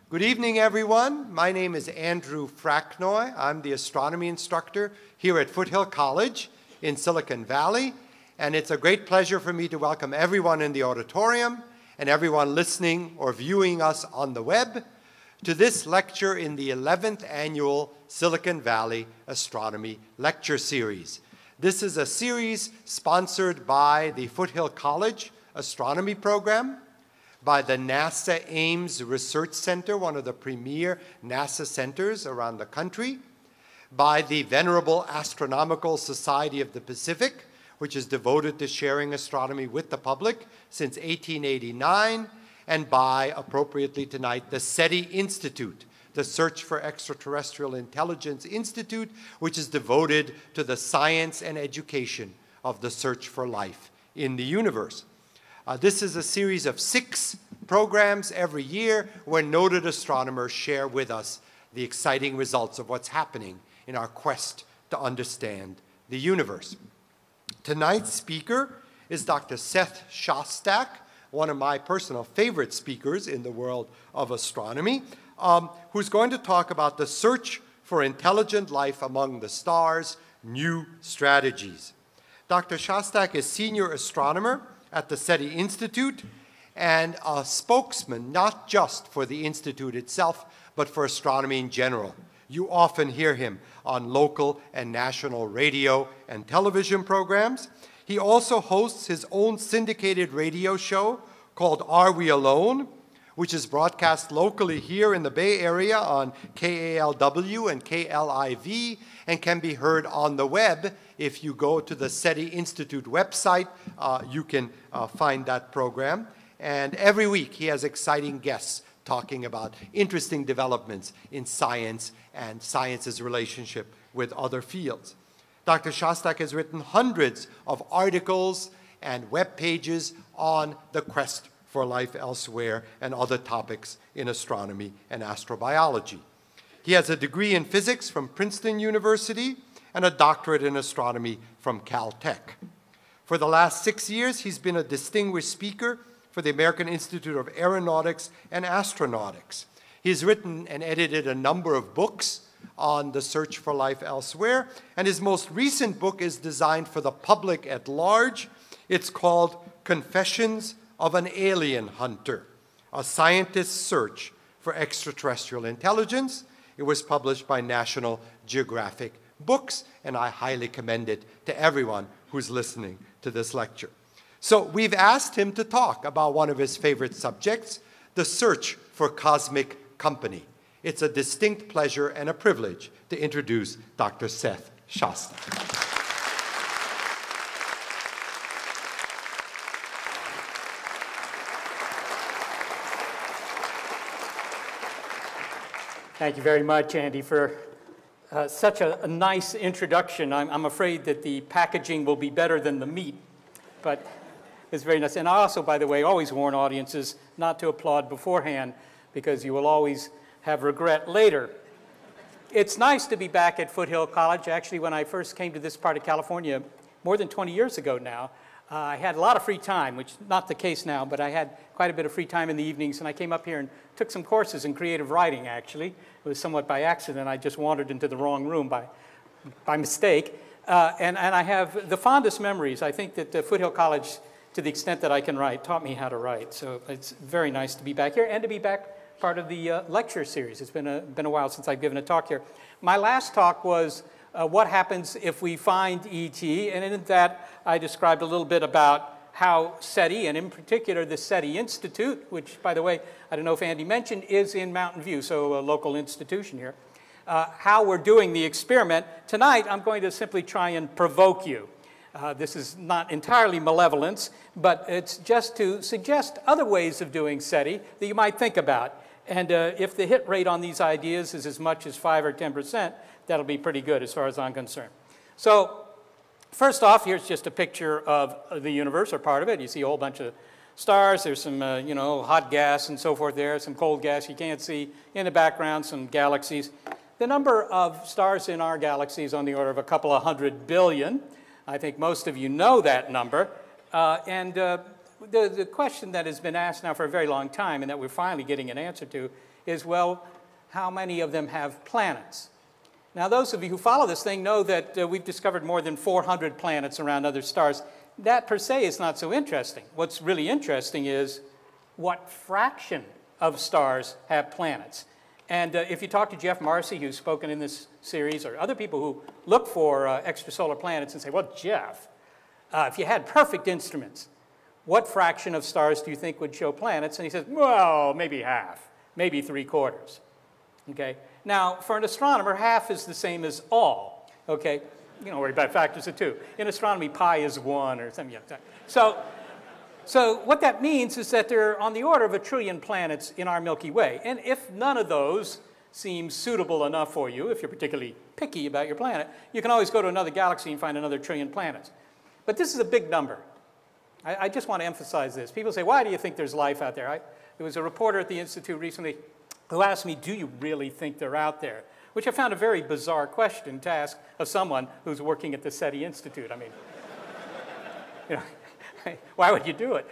Good evening, everyone. My name is Andrew Fracknoy. I'm the astronomy instructor here at Foothill College in Silicon Valley, and it's a great pleasure for me to welcome everyone in the auditorium and everyone listening or viewing us on the web to this lecture in the 11th annual Silicon Valley Astronomy Lecture Series. This is a series sponsored by the Foothill College Astronomy Program, by the NASA Ames Research Center, one of the premier NASA centers around the country, by the Venerable Astronomical Society of the Pacific, which is devoted to sharing astronomy with the public since 1889, and by, appropriately tonight, the SETI Institute, the Search for Extraterrestrial Intelligence Institute, which is devoted to the science and education of the search for life in the universe. This is a series of 6 programs every year where noted astronomers share with us the exciting results of what's happening in our quest to understand the universe. Tonight's speaker is Dr. Seth Shostak, one of my personal favorite speakers in the world of astronomy, who's going to talk about the search for intelligent life among the stars, new strategies. Dr. Shostak is senior astronomer at the SETI Institute and a spokesman not just for the Institute itself, but for astronomy in general. You often hear him on local and national radio and television programs. He also hosts his own syndicated radio show called Are We Alone?, which is broadcast locally here in the Bay Area on KALW and KLIV and can be heard on the web. If you go to the SETI Institute website, you can find that program. And every week he has exciting guests talking about interesting developments in science and science's relationship with other fields. Dr. Shostak has written hundreds of articles and web pages on the quest for life elsewhere and other topics in astronomy and astrobiology. He has a degree in physics from Princeton University and a doctorate in astronomy from Caltech. For the last 6 years, he's been a distinguished speaker for the American Institute of Aeronautics and Astronautics. He's written and edited a number of books on the search for life elsewhere, and his most recent book is designed for the public at large. It's called Confessions of an Alien Hunter, a scientist's search for extraterrestrial intelligence. It was published by National Geographic Books, and I highly commend it to everyone who's listening to this lecture. So we've asked him to talk about one of his favorite subjects, the search for cosmic company. It's a distinct pleasure and a privilege to introduce Dr. Seth Shostak. Thank you very much, Andy, for such a nice introduction. I'm afraid that the packaging will be better than the meat, but it's very nice. And I also, by the way, always warn audiences not to applaud beforehand because you will always have regret later. It's nice to be back at Foothill College. Actually, when I first came to this part of California more than 20 years ago now, I had a lot of free time, which is not the case now, but I had quite a bit of free time in the evenings, and I came up here and took some courses in creative writing, actually. It was somewhat by accident. I just wandered into the wrong room by mistake. And I have the fondest memories. I think that Foothill College, to the extent that I can write, taught me how to write. So it's very nice to be back here and to be back part of the lecture series. It's been a while since I've given a talk here. My last talk was what happens if we find ET, and in that I described a little bit about how SETI, and in particular the SETI Institute, which, by the way, I don't know if Andy mentioned, is in Mountain View, so a local institution here, how we're doing the experiment. Tonight, I'm going to simply try and provoke you. This is not entirely malevolence, but it's just to suggest other ways of doing SETI that you might think about. And if the hit rate on these ideas is as much as 5 or 10%, that'll be pretty good as far as I'm concerned. So first off, here's just a picture of the universe, or part of it. You see a whole bunch of stars. There's some, hot gas and so forth there, some cold gas you can't see. In the background, some galaxies. The number of stars in our galaxy is on the order of a couple of 100 billion. I think most of you know that number. the question that has been asked now for a very long time and that we're finally getting an answer to is, well, how many of them have planets? Now, those of you who follow this thing know that we've discovered more than 400 planets around other stars. That per se is not so interesting. What's really interesting is what fraction of stars have planets. And if you talk to Jeff Marcy, who's spoken in this series, or other people who look for extrasolar planets and say, well, Jeff, if you had perfect instruments, what fraction of stars do you think would show planets? And he says, well, maybe half, maybe 3/4. Okay? Now, for an astronomer, half is the same as all. Okay? You don't worry about factors of 2. In astronomy, pi is 1 or something like that. So what that means is that there are on the order of 1 trillion planets in our Milky Way. And if none of those seems suitable enough for you, if you're particularly picky about your planet, you can always go to another galaxy and find another 1 trillion planets. But this is a big number. I just want to emphasize this. People say, why do you think there's life out there? There was a reporter at the Institute recently who asked me, do you really think they're out there? Which I found a very bizarre question to ask of someone who's working at the SETI Institute. I mean, you know, why would you do it?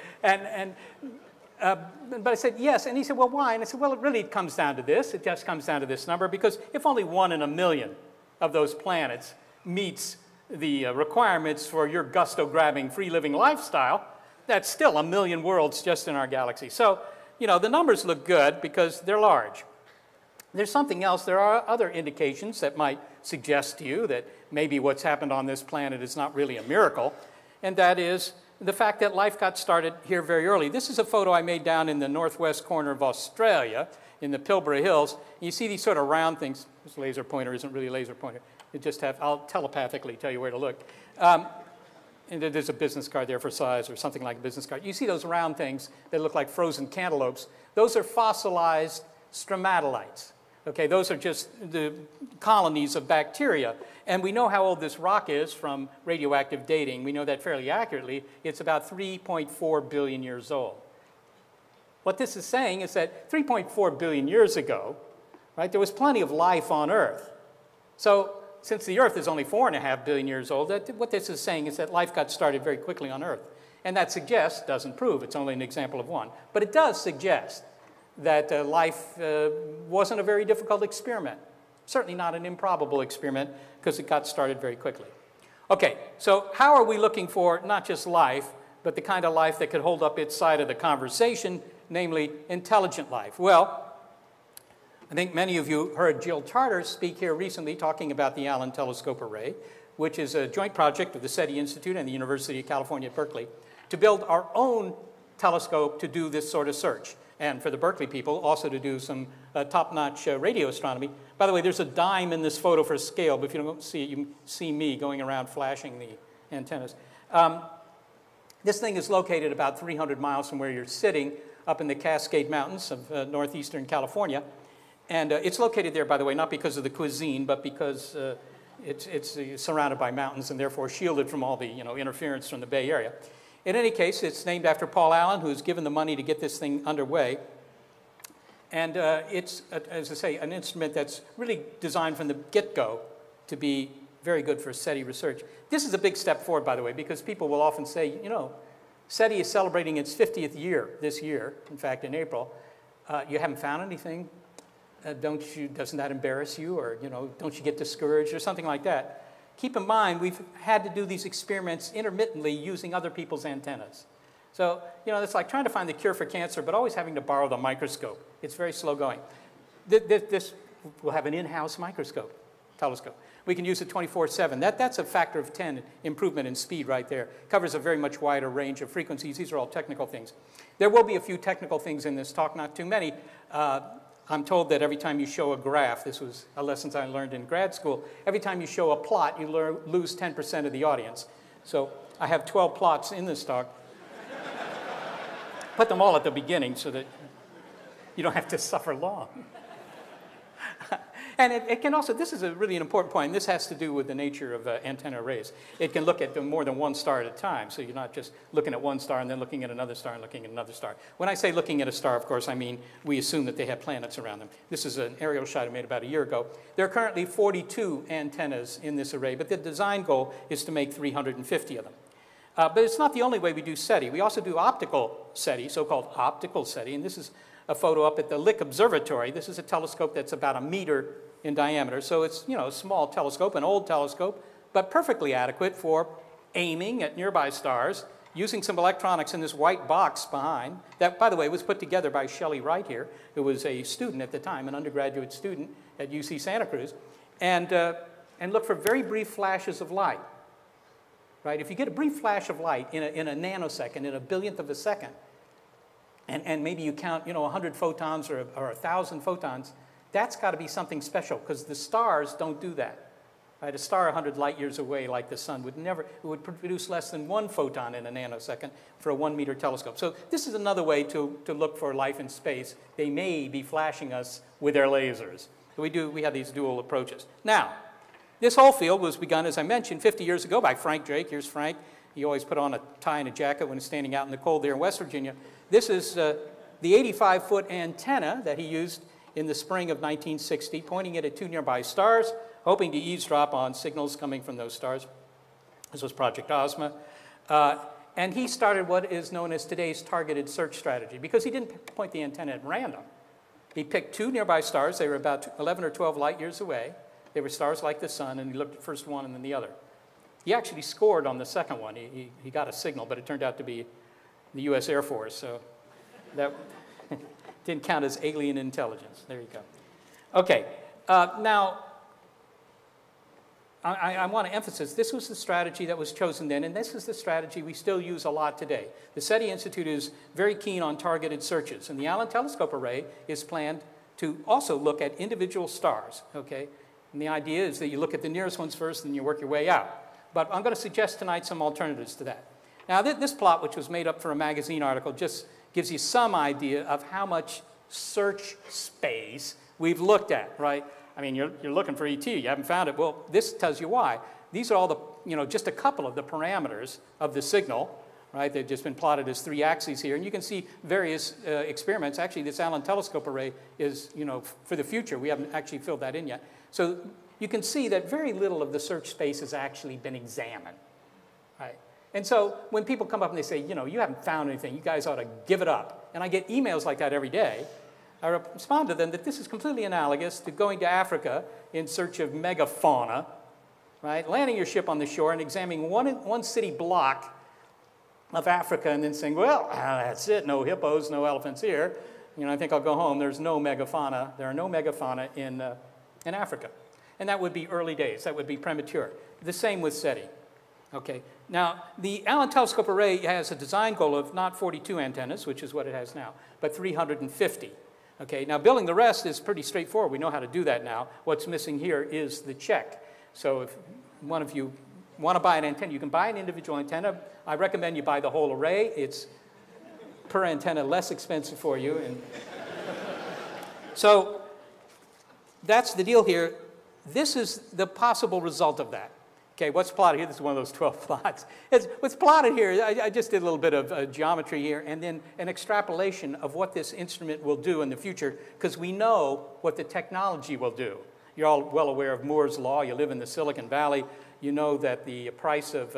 But I said, yes. And he said, well, why? And I said, well, it really comes down to this. It just comes down to this number, because if only 1 in a million of those planets meets the requirements for your gusto-grabbing, free-living lifestyle, that's still 1 million worlds just in our galaxy. So, you know, the numbers look good because they're large. There's something else. There are other indications that might suggest to you that maybe what's happened on this planet is not really a miracle, and that is the fact that life got started here very early. This is a photo I made down in the northwest corner of Australia in the Pilbara Hills. You see these sort of round things. This laser pointer isn't really a laser pointer. It just I'll telepathically tell you where to look. And there's a business card there for size or something like a business card. You see those round things that look like frozen cantaloupes. Those are fossilized stromatolites. Okay, those are just the colonies of bacteria. And we know how old this rock is from radioactive dating. We know that fairly accurately. It's about 3.4 billion years old. What this is saying is that 3.4 billion years ago, right, there was plenty of life on Earth. So since the Earth is only 4.5 billion years old, what this is saying is that life got started very quickly on Earth. And that suggests, doesn't prove, it's only an example of one, but it does suggest that life wasn't a very difficult experiment. Certainly not an improbable experiment, because it got started very quickly. Okay, so how are we looking for not just life, but the kind of life that could hold up its side of the conversation, namely intelligent life? Well, I think many of you heard Jill Charter speak here recently talking about the Allen Telescope Array, which is a joint project of the SETI Institute and the University of California at Berkeley to build our own telescope to do this sort of search. And for the Berkeley people, also to do some top-notch radio astronomy. By the way, there's a dime in this photo for scale, but if you don't see it, you can see me going around flashing the antennas. This thing is located about 300 miles from where you're sitting, up in the Cascade Mountains of northeastern California. And it's located there, by the way, not because of the cuisine, but because it's surrounded by mountains and therefore shielded from all the interference from the Bay Area. In any case, it's named after Paul Allen, who's given the money to get this thing underway. And it's, as I say, an instrument that's really designed from the get-go to be very good for SETI research. This is a big step forward, by the way, because people will often say, SETI is celebrating its 50th year this year, in fact, in April. You haven't found anything? Doesn't that embarrass you? Or, don't you get discouraged or something like that? Keep in mind, we've had to do these experiments intermittently using other people's antennas. So, it's like trying to find the cure for cancer, but always having to borrow the microscope. It's very slow going. This will have an in-house telescope. We can use it 24/7. That's a factor of 10 improvement in speed right there. Covers a very much wider range of frequencies. These are all technical things. There will be a few technical things in this talk, not too many. I'm told that every time you show a graph, this was a lesson I learned in grad school, every time you show a plot, you lose 10% of the audience. So I have 12 plots in this talk. Put them all at the beginning so that you don't have to suffer long. And it can also, this is a really important point, and this has to do with the nature of antenna arrays. It can look at more than one star at a time, so you're not just looking at one star and then looking at another star and looking at another star. When I say looking at a star, of course, I mean we assume that they have planets around them. This is an aerial shot I made about a year ago. There are currently 42 antennas in this array, but the design goal is to make 350 of them. But it's not the only way we do SETI. We also do optical SETI, so-called optical SETI, and this is a photo up at the Lick Observatory. This is a telescope that's about 1 meter in diameter, so it's, you know, a small telescope, an old telescope, but perfectly adequate for aiming at nearby stars, using some electronics in this white box behind, that, by the way, was put together by Shelley Wright here, who was a student at the time, an undergraduate student at UC Santa Cruz, and look for very brief flashes of light. Right? If you get a brief flash of light in a nanosecond, in a billionth of a second, and maybe you count, you know, 100 photons or 1,000 photons, that's got to be something special, because the stars don't do that. Right? A star 100 light years away, like the sun, would produce less than 1 photon in a nanosecond for a 1-meter telescope. So this is another way to look for life in space. They may be flashing us with their lasers. So we have these dual approaches. Now, this whole field was begun, as I mentioned, 50 years ago by Frank Drake. Here's Frank. He always put on a tie and a jacket when he's standing out in the cold there in West Virginia. This is the 85-foot antenna that he used in the spring of 1960, pointing it at 2 nearby stars, hoping to eavesdrop on signals coming from those stars. This was Project Ozma. And he started what is known as today's targeted search strategy, because he didn't point the antenna at random. He picked 2 nearby stars. They were about 11 or 12 light years away. They were stars like the sun, and he looked at first one and then the other. He actually scored on the second one. He got a signal, but it turned out to be the US Air Force, so that didn't count as alien intelligence. There you go. Okay, now, I want to emphasize, this was the strategy that was chosen then, and this is the strategy we still use a lot today. The SETI Institute is very keen on targeted searches, and the Allen Telescope Array is planned to also look at individual stars, okay? And the idea is that you look at the nearest ones first and you work your way out. But I'm going to suggest tonight some alternatives to that. Now, this plot, which was made up for a magazine article, just gives you some idea of how much search space we've looked at, right? I mean, you're looking for ET, you haven't found it. Well, this tells you why. These are all the, you know, just a couple of the parameters of the signal, right? They've just been plotted as 3 axes here. And you can see various experiments. Actually, this Allen Telescope Array is, you know, for the future. We haven't actually filled that in yet. So you can see that very little of the search space has actually been examined, right? And so when people come up and they say, you know, you haven't found anything, you guys ought to give it up. And I get emails like that every day. I respond to them that this is completely analogous to going to Africa in search of megafauna, right? Landing your ship on the shore and examining one city block of Africa and then saying, well, that's it, no hippos, no elephants here. You know, I think I'll go home. There's no megafauna. There are no megafauna in Africa. And that would be early days. That would be premature. The same with SETI. Okay. Now, the Allen Telescope Array has a design goal of not 42 antennas, which is what it has now, but 350. Okay. Now, building the rest is pretty straightforward. We know how to do that now. What's missing here is the check. So if one of you want to buy an antenna, you can buy an individual antenna. I recommend you buy the whole array. It's per antenna less expensive for you. And so that's the deal here. This is the possible result of that. Okay, what's plotted here? This is one of those 12 plots. What's plotted here, I just did a little bit of geometry here and then an extrapolation of what this instrument will do in the future, because we know what the technology will do. You're all well aware of Moore's Law. You live in the Silicon Valley. You know that the price of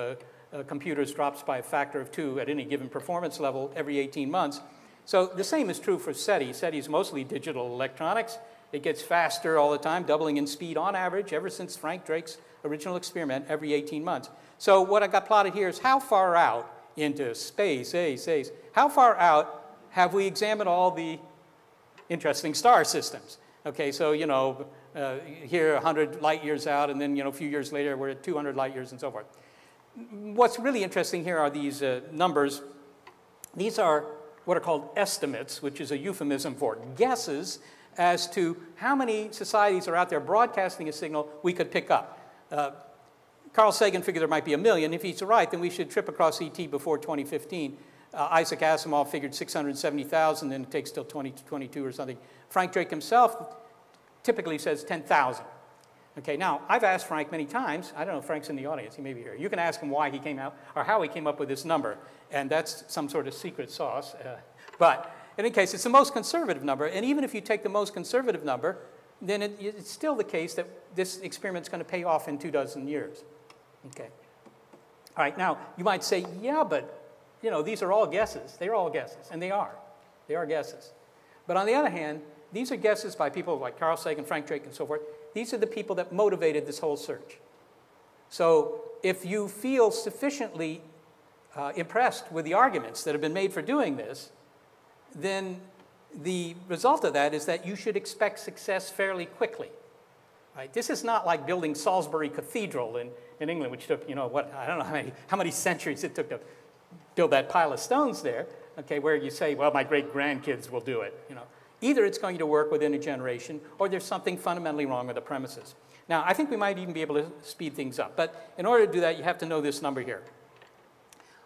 computers drops by a factor of 2 at any given performance level every 18 months. So the same is true for SETI. SETI is mostly digital electronics. It gets faster all the time, doubling in speed on average ever since Frank Drake's original experiment every 18 months. So what I got plotted here is how far out into space, how far out have we examined all the interesting star systems? Okay, so, you know, here 100 light years out, and then, you know, a few years later we're at 200 light years and so forth. What's really interesting here are these numbers. These are what are called estimates, which is a euphemism for guesses as to how many societies are out there broadcasting a signal we could pick up. Carl Sagan figured there might be 1 million. If he's right, then we should trip across ET before 2015. Isaac Asimov figured 670,000, and it takes till 2022 or something. Frank Drake himself typically says 10,000. Okay, now, I've asked Frank many times. I don't know if Frank's in the audience. He may be here. You can ask him why he came out, or how he came up with this number, and that's some sort of secret sauce. But in any case, it's the most conservative number, and even if you take the most conservative number, then it's still the case that this experiment's going to pay off in 24 years. Okay. All right, now, you might say, yeah, but, you know, these are all guesses. They're all guesses, and they are. They are guesses. But on the other hand, these are guesses by people like Carl Sagan, Frank Drake, and so forth. These are the people that motivated this whole search. So if you feel sufficiently impressed with the arguments that have been made for doing this, then the result of that is that you should expect success fairly quickly. Right? This is not like building Salisbury Cathedral in England, which took, you know, what, I don't know how many centuries it took to build that pile of stones there, okay, where you say, well, my great-grandkids will do it, you know. Either it's going to work within a generation, or there's something fundamentally wrong with the premises. Now, I think we might even be able to speed things up, but in order to do that, you have to know this number here.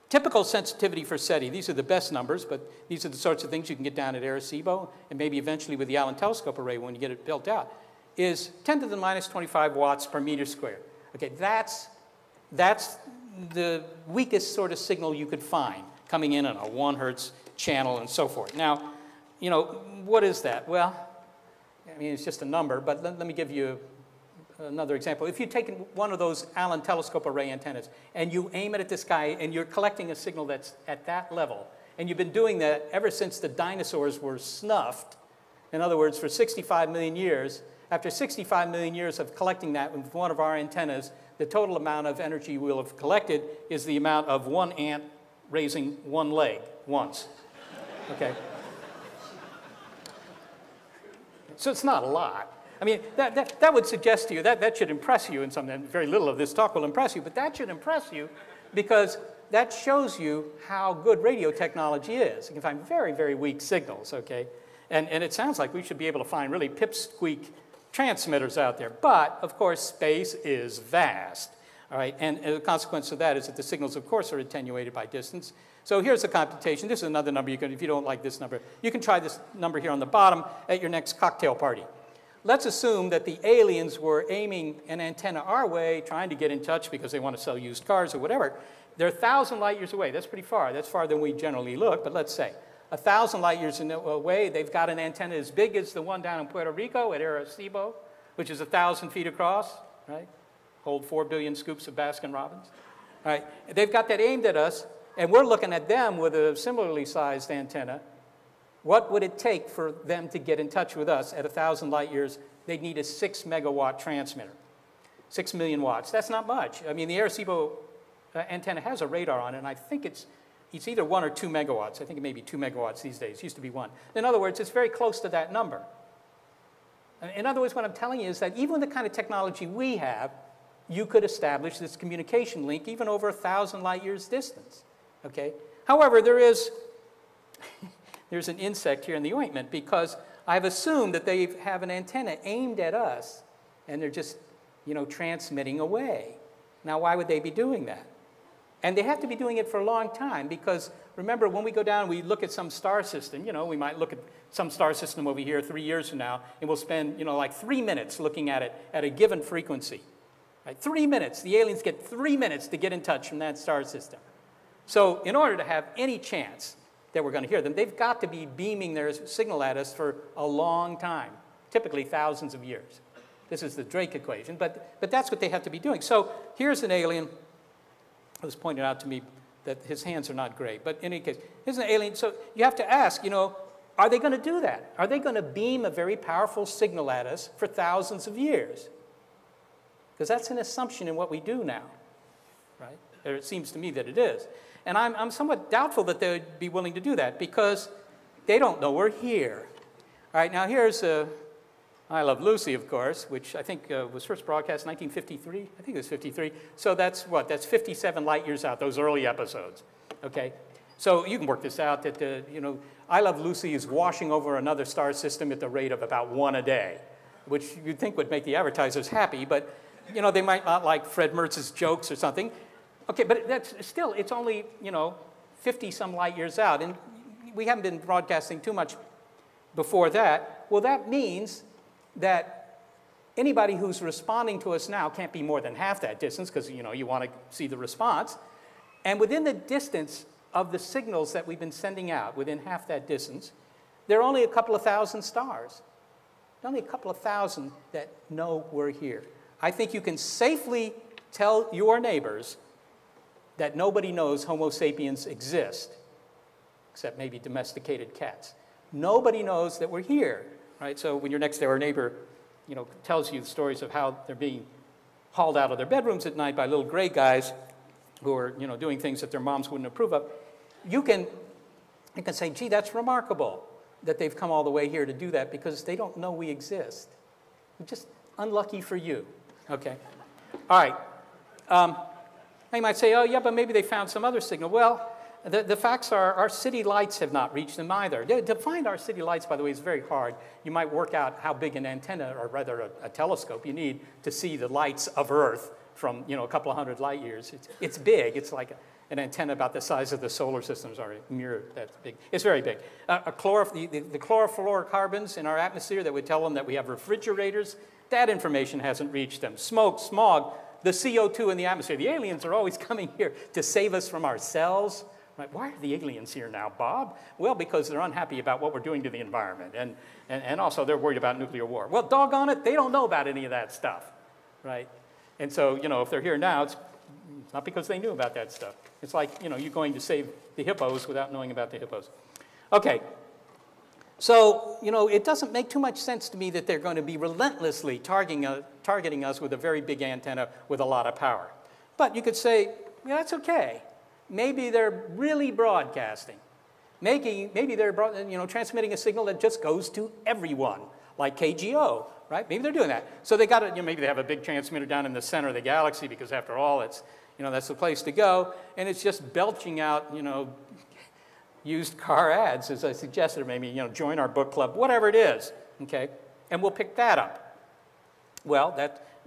Typical sensitivity for SETI, these are the best numbers, but these are the sorts of things you can get down at Arecibo, and maybe eventually with the Allen Telescope Array when you get it built out, is 10 to the minus 25 watts per meter squared. Okay, that's the weakest sort of signal you could find coming in on a 1 hertz channel and so forth. Now, you know, what is that? Well, I mean, it's just a number, but let me give you another example. If you take one of those Allen Telescope Array antennas and you aim it at the sky and you're collecting a signal that's at that level, and you've been doing that ever since the dinosaurs were snuffed, in other words, for 65 million years, after 65 million years of collecting that with one of our antennas, the total amount of energy we'll have collected is the amount of one ant raising one leg once. Okay? So it's not a lot. I mean, that would suggest to you, that should impress you in something. Very little of this talk will impress you, but that should impress you because that shows you how good radio technology is. You can find very, very weak signals, okay? And it sounds like we should be able to find really pipsqueak transmitters out there. But, of course, space is vast, all right? And the consequence of that is that the signals, of course, are attenuated by distance. So here's a computation. This is another number you can, if you don't like this number, you can try this number here on the bottom at your next cocktail party. Let's assume that the aliens were aiming an antenna our way, trying to get in touch because they want to sell used cars or whatever. They're 1,000 light years away. That's pretty far. That's farther than we generally look, but let's say 1,000 light years away, they've got an antenna as big as the one down in Puerto Rico at Arecibo, which is 1,000 feet across, right? Hold 4 billion scoops of Baskin-Robbins. All right, they've got that aimed at us, and we're looking at them with a similarly sized antenna. What would it take for them to get in touch with us at 1,000 light years? They'd need a 6 megawatt transmitter, 6 million watts. That's not much. I mean, the Arecibo antenna has a radar on it, and I think it's either 1 or 2 megawatts. I think it may be 2 megawatts these days. It used to be 1. In other words, it's very close to that number. In other words, what I'm telling you is that even with the kind of technology we have, you could establish this communication link even over 1,000 light years distance. Okay? However, there's an insect here in the ointment because I've assumed that they have an antenna aimed at us and they're just, you know, transmitting away. Now, why would they be doing that? And they have to be doing it for a long time because, remember, when we go down and we look at some star system, you know, we might look at some star system over here 3 years from now, and we'll spend, you know, like 3 minutes looking at it at a given frequency. Right? 3 minutes. The aliens get 3 minutes to get in touch from that star system. So in order to have any chance that we're going to hear them, they've got to be beaming their signal at us for a long time, typically thousands of years. This is the Drake equation, but that's what they have to be doing. So here's an alien. It was pointed out to me that his hands are not great, but in any case, here's an alien. So you have to ask, you know, are they going to do that? Are they going to beam a very powerful signal at us for thousands of years? Because that's an assumption in what we do now, right? Or it seems to me that it is. And I'm somewhat doubtful that they would be willing to do that because they don't know we're here. All right, now here's I Love Lucy, of course, which I think was first broadcast in 1953. I think it was 53. So that's what? That's 57 light years out, those early episodes. Okay? So you can work this out that, you know, I Love Lucy is washing over another star system at the rate of about 1 a day, which you'd think would make the advertisers happy, but, you know, they might not like Fred Mertz's jokes or something. Okay, but that's still, it's only, you know, 50-some light years out, and we haven't been broadcasting too much before that. Well, that means that anybody who's responding to us now can't be more than half that distance because, you know, you want to see the response. And within the distance of the signals that we've been sending out, within half that distance, there are only a couple of thousand stars. Only a couple of thousand that know we're here. I think you can safely tell your neighbors that nobody knows Homo sapiens exist, except maybe domesticated cats. Nobody knows that we're here, right? So when your next door neighbor, tells you the stories of how they're being hauled out of their bedrooms at night by little gray guys who are, doing things that their moms wouldn't approve of, you can say, gee, that's remarkable that they've come all the way here to do that because they don't know we exist. Just unlucky for you, okay? All right. You might say, oh, yeah, but maybe they found some other signal. Well, the facts are our city lights have not reached them either. To find our city lights, by the way, is very hard. You might work out how big an antenna, or rather a telescope, you need to see the lights of Earth from a couple of hundred light years. It's big. It's like an antenna about the size of the solar systems, or a mirror that's big. It's very big. The chlorofluorocarbons in our atmosphere that would tell them that we have refrigerators, that information hasn't reached them. Smoke, smog, the CO2 in the atmosphere. The aliens are always coming here to save us from ourselves. Right? Why are the aliens here now, Bob? Well, because they're unhappy about what we're doing to the environment, and also they're worried about nuclear war. Well, doggone it, they don't know about any of that stuff, right? And so, if they're here now, it's not because they knew about that stuff. It's like, you going to save the hippos without knowing about the hippos. Okay, so, it doesn't make too much sense to me that they're going to be relentlessly targeting us with a very big antenna with a lot of power. But you could say, yeah, that's okay. Maybe they're really broadcasting. Maybe they're transmitting a signal that just goes to everyone, like KGO, right? Maybe they're doing that. So they got maybe they have a big transmitter down in the center of the galaxy because after all, it's that's the place to go, and it's just belching out used car ads, as I suggested, or maybe join our book club, whatever it is, okay? And we'll pick that up. Well,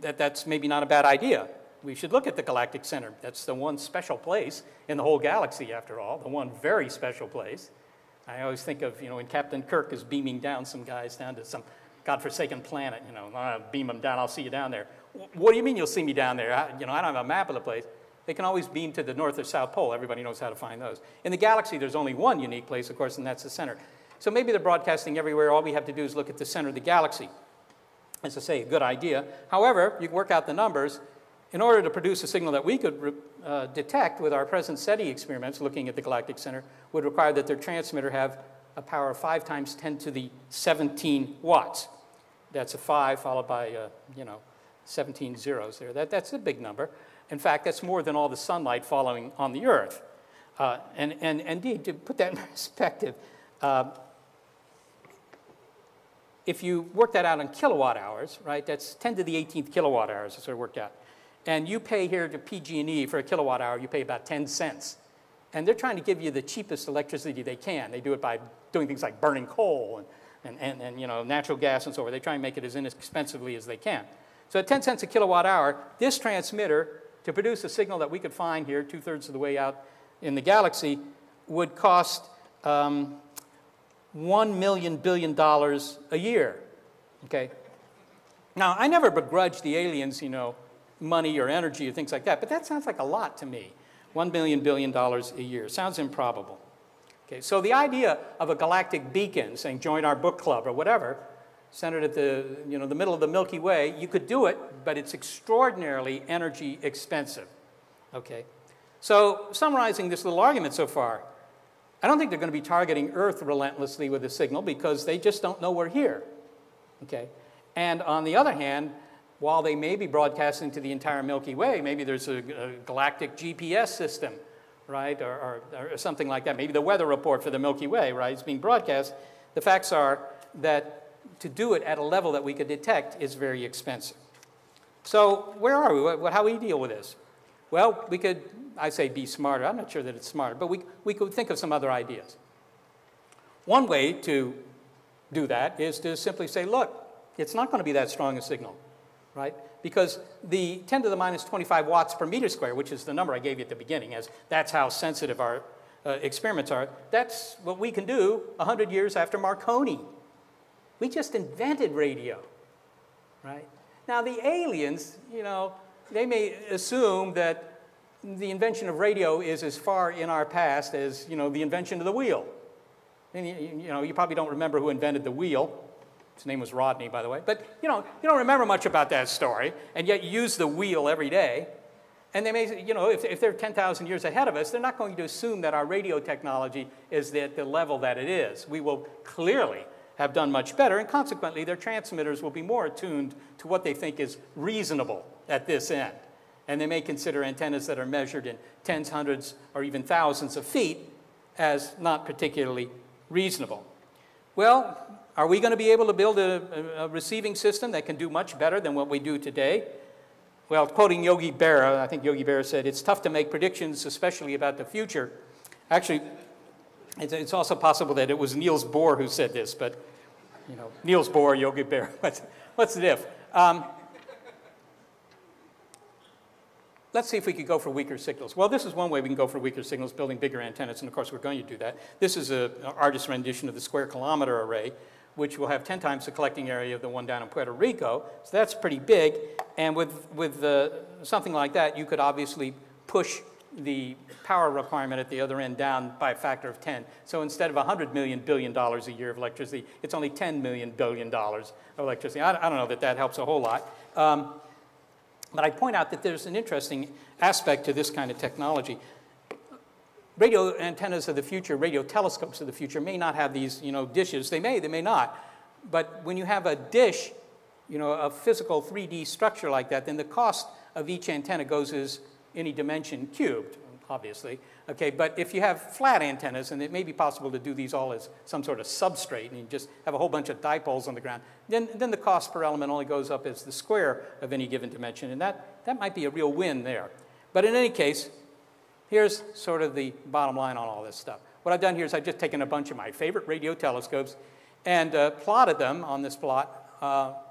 that's maybe not a bad idea. We should look at the galactic center. That's the one special place in the whole galaxy, after all, the one very special place. I always think of, when Captain Kirk is beaming down some guys down to some godforsaken planet, I'll beam them down, I'll see you down there. What do you mean you'll see me down there? I don't have a map of the place. They can always beam to the North or South Pole. Everybody knows how to find those. In the galaxy, there's only one unique place, of course, and that's the center. So maybe they're broadcasting everywhere. All we have to do is look at the center of the galaxy. As I say, a good idea. However, you can work out the numbers. In order to produce a signal that we could detect with our present SETI experiments, looking at the galactic center, would require that their transmitter have a power of 5 times 10 to the 17 watts. That's a 5 followed by, 17 zeros there. That's a big number. In fact, that's more than all the sunlight falling on the Earth. And indeed, to put that in perspective, if you work that out in kilowatt hours, right, that's 10 to the 18th kilowatt hours, that's what it worked out. And you pay here to PG&E for a kilowatt hour, you pay about 10 cents. And they're trying to give you the cheapest electricity they can. They do it by doing things like burning coal and natural gas and so forth. They try and make it as inexpensively as they can. So at 10 cents a kilowatt hour, this transmitter, to produce a signal that we could find here 2/3 of the way out in the galaxy, would cost $1 million billion a year, okay? Now, I never begrudged the aliens, money or energy or things like that, but that sounds like a lot to me. $1 million billion a year. Sounds improbable. Okay, so the idea of a galactic beacon saying join our book club or whatever, centered at the middle of the Milky Way, you could do it, but it's extraordinarily energy expensive. Okay, so summarizing this little argument so far, I don't think they're going to be targeting Earth relentlessly with a signal because they just don't know we're here. Okay, and on the other hand, while they may be broadcasting to the entire Milky Way, maybe there's a galactic GPS system, right, or something like that. Maybe the weather report for the Milky Way, right, is being broadcast. The facts are that to do it at a level that we could detect is very expensive. So where are we? How do we deal with this? Well, we could, I say be smarter. I'm not sure that it's smarter, but we could think of some other ideas. One way to do that is to simply say, look, it's not going to be that strong a signal. Right? Because the 10 to the minus 25 watts per meter square, which is the number I gave you at the beginning, as that's how sensitive our experiments are, that's what we can do 100 years after Marconi. We just invented radio, right? Now, the aliens, they may assume that the invention of radio is as far in our past as, the invention of the wheel. And, you probably don't remember who invented the wheel. His name was Rodney, by the way. But, you don't remember much about that story, and yet you use the wheel every day. And they may, you know, if they're 10,000 years ahead of us, they're not going to assume that our radio technology is at the level that it is. We will clearly have done much better, and consequently, their transmitters will be more attuned to what they think is reasonable at this end. And they may consider antennas that are measured in tens, hundreds, or even thousands of feet as not particularly reasonable. Well, are we going to be able to build a receiving system that can do much better than what we do today? Well, quoting Yogi Berra, I think Yogi Berra said, it's tough to make predictions, especially about the future. Actually, it's also possible that it was Niels Bohr who said this, but, you know, Niels Bohr, Yogi Berra, what's the diff? Let's see if we could go for weaker signals. Well, this is one way we can go for weaker signals, building bigger antennas, and of course we're going to do that. This is an artist's rendition of the square kilometer array, which will have 10 times the collecting area of the one down in Puerto Rico. So that's pretty big. And with something like that, you could obviously push the power requirement at the other end down by a factor of 10. So instead of $100 billion a year of electricity, it's only $10 billion of electricity. I don't know that that helps a whole lot. But I point out that there's an interesting aspect to this kind of technology. Radio antennas of the future, radio telescopes of the future may not have these, you know, dishes. They may not. But when you have a dish, you know, a physical 3D structure like that, then the cost of each antenna goes as any dimension cubed, obviously. Okay, but if you have flat antennas, and it may be possible to do these all as some sort of substrate, and you just have a whole bunch of dipoles on the ground, then the cost per element only goes up as the square of any given dimension, and that might be a real win there. But in any case, here's sort of the bottom line on all this stuff. What I've done here is I've just taken a bunch of my favorite radio telescopes and plotted them on this plot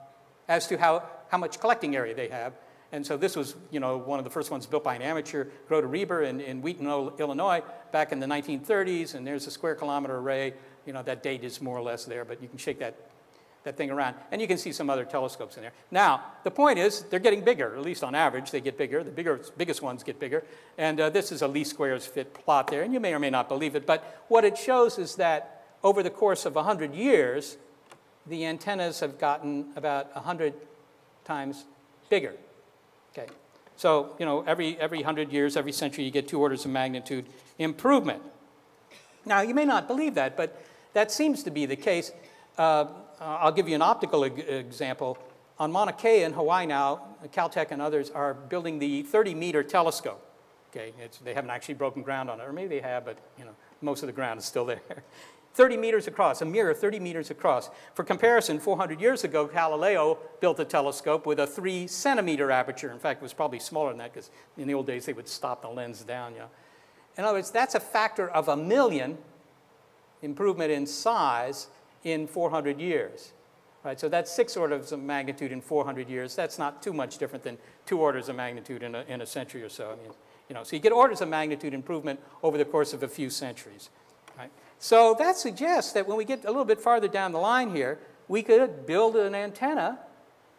as to how much collecting area they have. And so this was, you know, one of the first ones built by an amateur, Grote Reber in Wheaton, Illinois, back in the 1930s. And there's a square kilometer array. You know, that date is more or less there, but you can shake that thing around. And you can see some other telescopes in there. Now, the point is, they're getting bigger. At least on average, they get bigger. The biggest ones get bigger. And this is a least squares fit plot there. And you may or may not believe it. But what it shows is that over the course of 100 years, the antennas have gotten about 100 times bigger. Okay, so, you know, every 100 years, every century, you get 2 orders of magnitude improvement. Now, you may not believe that, but that seems to be the case. I'll give you an optical example. On Mauna Kea in Hawaii now, Caltech and others are building the 30-meter telescope. Okay, they haven't actually broken ground on it, or maybe they have, but, you know, most of the ground is still there. 30 meters across, a mirror 30 meters across. For comparison, 400 years ago, Galileo built a telescope with a 3-centimeter aperture. In fact, it was probably smaller than that because in the old days, they would stop the lens down. You know. In other words, that's a factor of 1,000,000 improvement in size in 400 years. Right? So that's 6 orders of magnitude in 400 years. That's not too much different than 2 orders of magnitude in a century or so. I mean, you know, so you get orders of magnitude improvement over the course of a few centuries. Right? So that suggests that when we get a little bit farther down the line here, we could build an antenna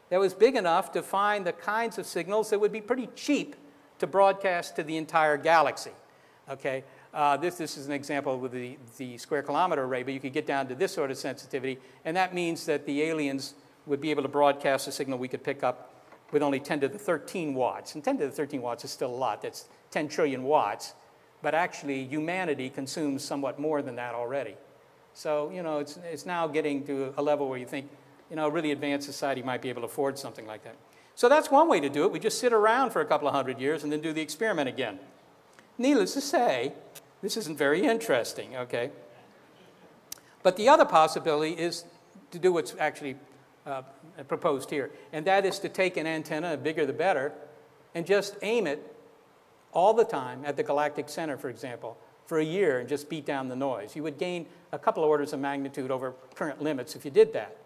that was big enough to find the kinds of signals that would be pretty cheap to broadcast to the entire galaxy. Okay? This is an example with the square kilometer array, but you could get down to this sort of sensitivity, and that means that the aliens would be able to broadcast a signal we could pick up with only 10 to the 13 watts. And 10 to the 13 watts is still a lot. That's 10 trillion watts. But actually, humanity consumes somewhat more than that already. So, you know, it's now getting to a level where you think, you know, a really advanced society might be able to afford something like that. So that's one way to do it. We just sit around for a couple of 100 years and then do the experiment again. Needless to say, this isn't very interesting, okay? But the other possibility is to do what's actually proposed here, and that is to take an antenna, the bigger the better, and just aim it all the time at the galactic center, for example, for a year and just beat down the noise. You would gain a couple of orders of magnitude over current limits if you did that.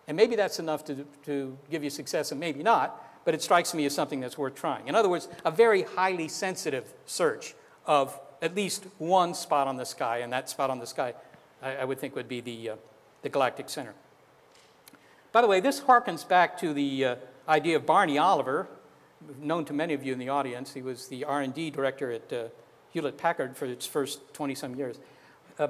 And maybe that's enough to give you success, and maybe not, but it strikes me as something that's worth trying. In other words, a very highly sensitive search of at least one spot on the sky, and that spot on the sky I would think would be the galactic center. By the way, this harkens back to the idea of Barney Oliver, known to many of you in the audience. He was the R&D director at Hewlett-Packard for its first 20-some years.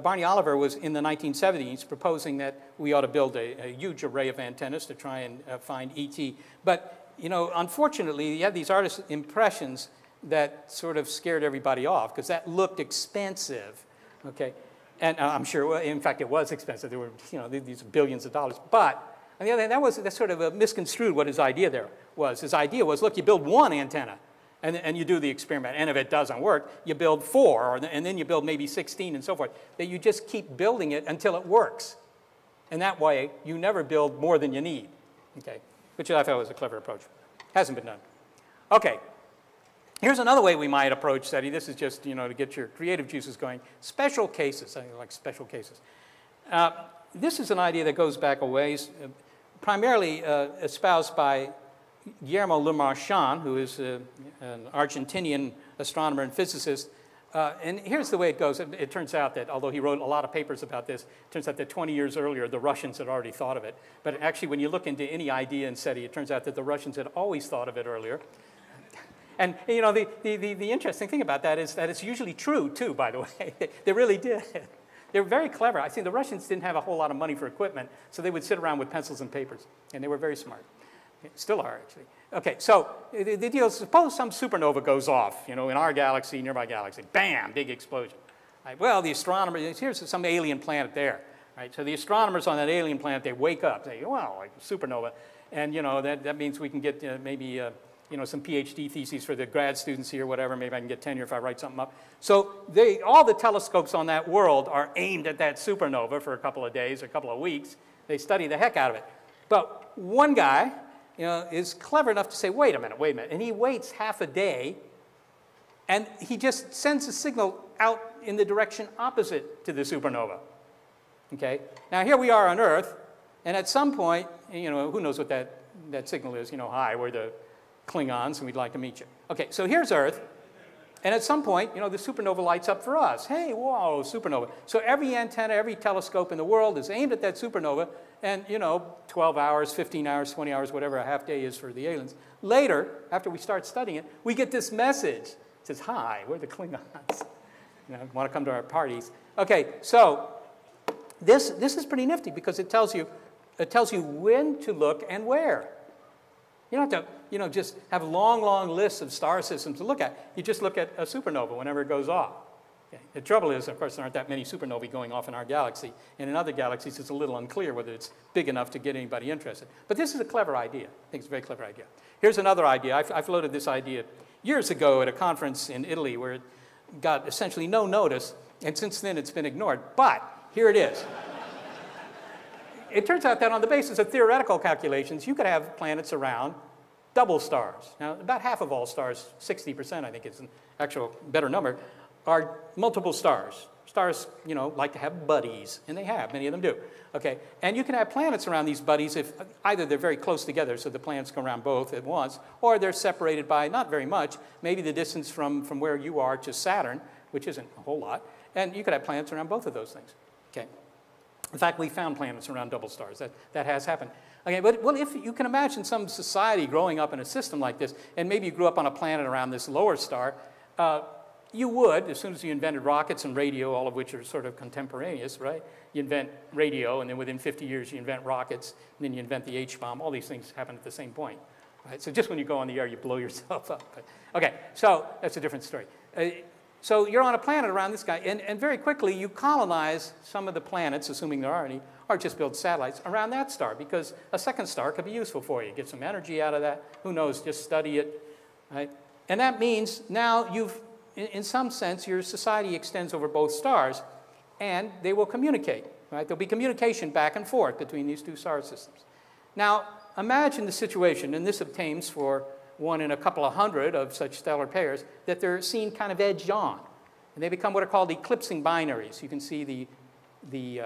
Barney Oliver was in the 1970s proposing that we ought to build a huge array of antennas to try and find ET. But, you know, unfortunately, you have these artist impressions that sort of scared everybody off because that looked expensive, okay? And I'm sure, well, in fact, it was expensive. There were, you know, these billions of dollars. But on the other hand, that sort of misconstrued what his idea there was. His idea was, look, you build one antenna, and you do the experiment. And if it doesn't work, you build 4, and then you build maybe 16 and so forth. That you just keep building it until it works. And that way, you never build more than you need, okay? Which I thought was a clever approach. Hasn't been done. Okay. Here's another way we might approach SETI. This is just, you know, to get your creative juices going. Special cases. I like special cases. This is an idea that goes back a ways, primarily espoused by Guillermo Le Marchand, who is an Argentinian astronomer and physicist. And here's the way it goes. It turns out that, although he wrote a lot of papers about this, it turns out that 20 years earlier, the Russians had already thought of it. But actually, when you look into any idea in SETI, it turns out that the Russians had always thought of it earlier. And, you know, the interesting thing about that is that it's usually true, too, by the way. They really did. They were very clever. I think the Russians didn't have a whole lot of money for equipment, so they would sit around with pencils and papers. And they were very smart. Still are, actually. Okay, so the deal is, suppose some supernova goes off, you know, in our galaxy, nearby galaxy. Bam, big explosion. Right, well, the astronomers, here's some alien planet there. Right, so the astronomers on that alien planet, they wake up. They go, wow, like supernova. And, you know, that means we can get maybe you know, some PhD theses for the grad students here, whatever. Maybe I can get tenure if I write something up. So all the telescopes on that world are aimed at that supernova for a couple of days or a couple of weeks. They study the heck out of it. But one guy, you know, is clever enough to say, wait a minute. And he waits half a day, and he just sends a signal out in the direction opposite to the supernova. Okay? Now, here we are on Earth, and at some point, you know, who knows what that signal is? You know, hi, we're the Klingons, and we'd like to meet you. Okay, so here's Earth, and at some point, you know, the supernova lights up for us. Hey, whoa, supernova. So every antenna, every telescope in the world is aimed at that supernova, and, you know, 12 hours, 15 hours, 20 hours, whatever a half day is for the aliens. Later, after we start studying it, we get this message. It says, hi, we're the Klingons. You know, want to come to our parties. Okay, so this is pretty nifty because it tells you when to look and where. You don't have to, you know, just have long, long lists of star systems to look at. You just look at a supernova whenever it goes off. Okay. The trouble is, of course, there aren't that many supernovae going off in our galaxy. And in other galaxies, it's a little unclear whether it's big enough to get anybody interested. But this is a clever idea. I think it's a very clever idea. Here's another idea. I floated this idea years ago at a conference in Italy where it got essentially no notice. And since then, it's been ignored. But here it is. It turns out that on the basis of theoretical calculations, you could have planets around double stars. Now, about half of all stars, 60% I think is an actual better number, are multiple stars. Stars, you know, like to have buddies, and they have, many of them do. Okay, and you can have planets around these buddies if either they're very close together, so the planets go around both at once, or they're separated by not very much, maybe the distance from where you are to Saturn, which isn't a whole lot, and you could have planets around both of those things. Okay. In fact, we found planets around double stars. That has happened. Okay, but well, if you can imagine some society growing up in a system like this, and maybe you grew up on a planet around this lower star, you would, as soon as you invented rockets and radio, all of which are sort of contemporaneous, right? You invent radio, and then within 50 years you invent rockets, and then you invent the H-bomb. All these things happen at the same point, right? So just when you go on the air, you blow yourself up. But, okay, so that's a different story. So you're on a planet around this guy, and very quickly you colonize some of the planets, assuming there are any, or just build satellites around that star, because a second star could be useful for you. Get some energy out of that. Who knows? Just study it, right? And that means now you've, in some sense, your society extends over both stars, and they will communicate, right? There'll be communication back and forth between these two star systems. Now, imagine the situation, and this obtains for one in a couple of hundred of such stellar pairs, that they're seen kind of edged on. And they become what are called eclipsing binaries. You can see the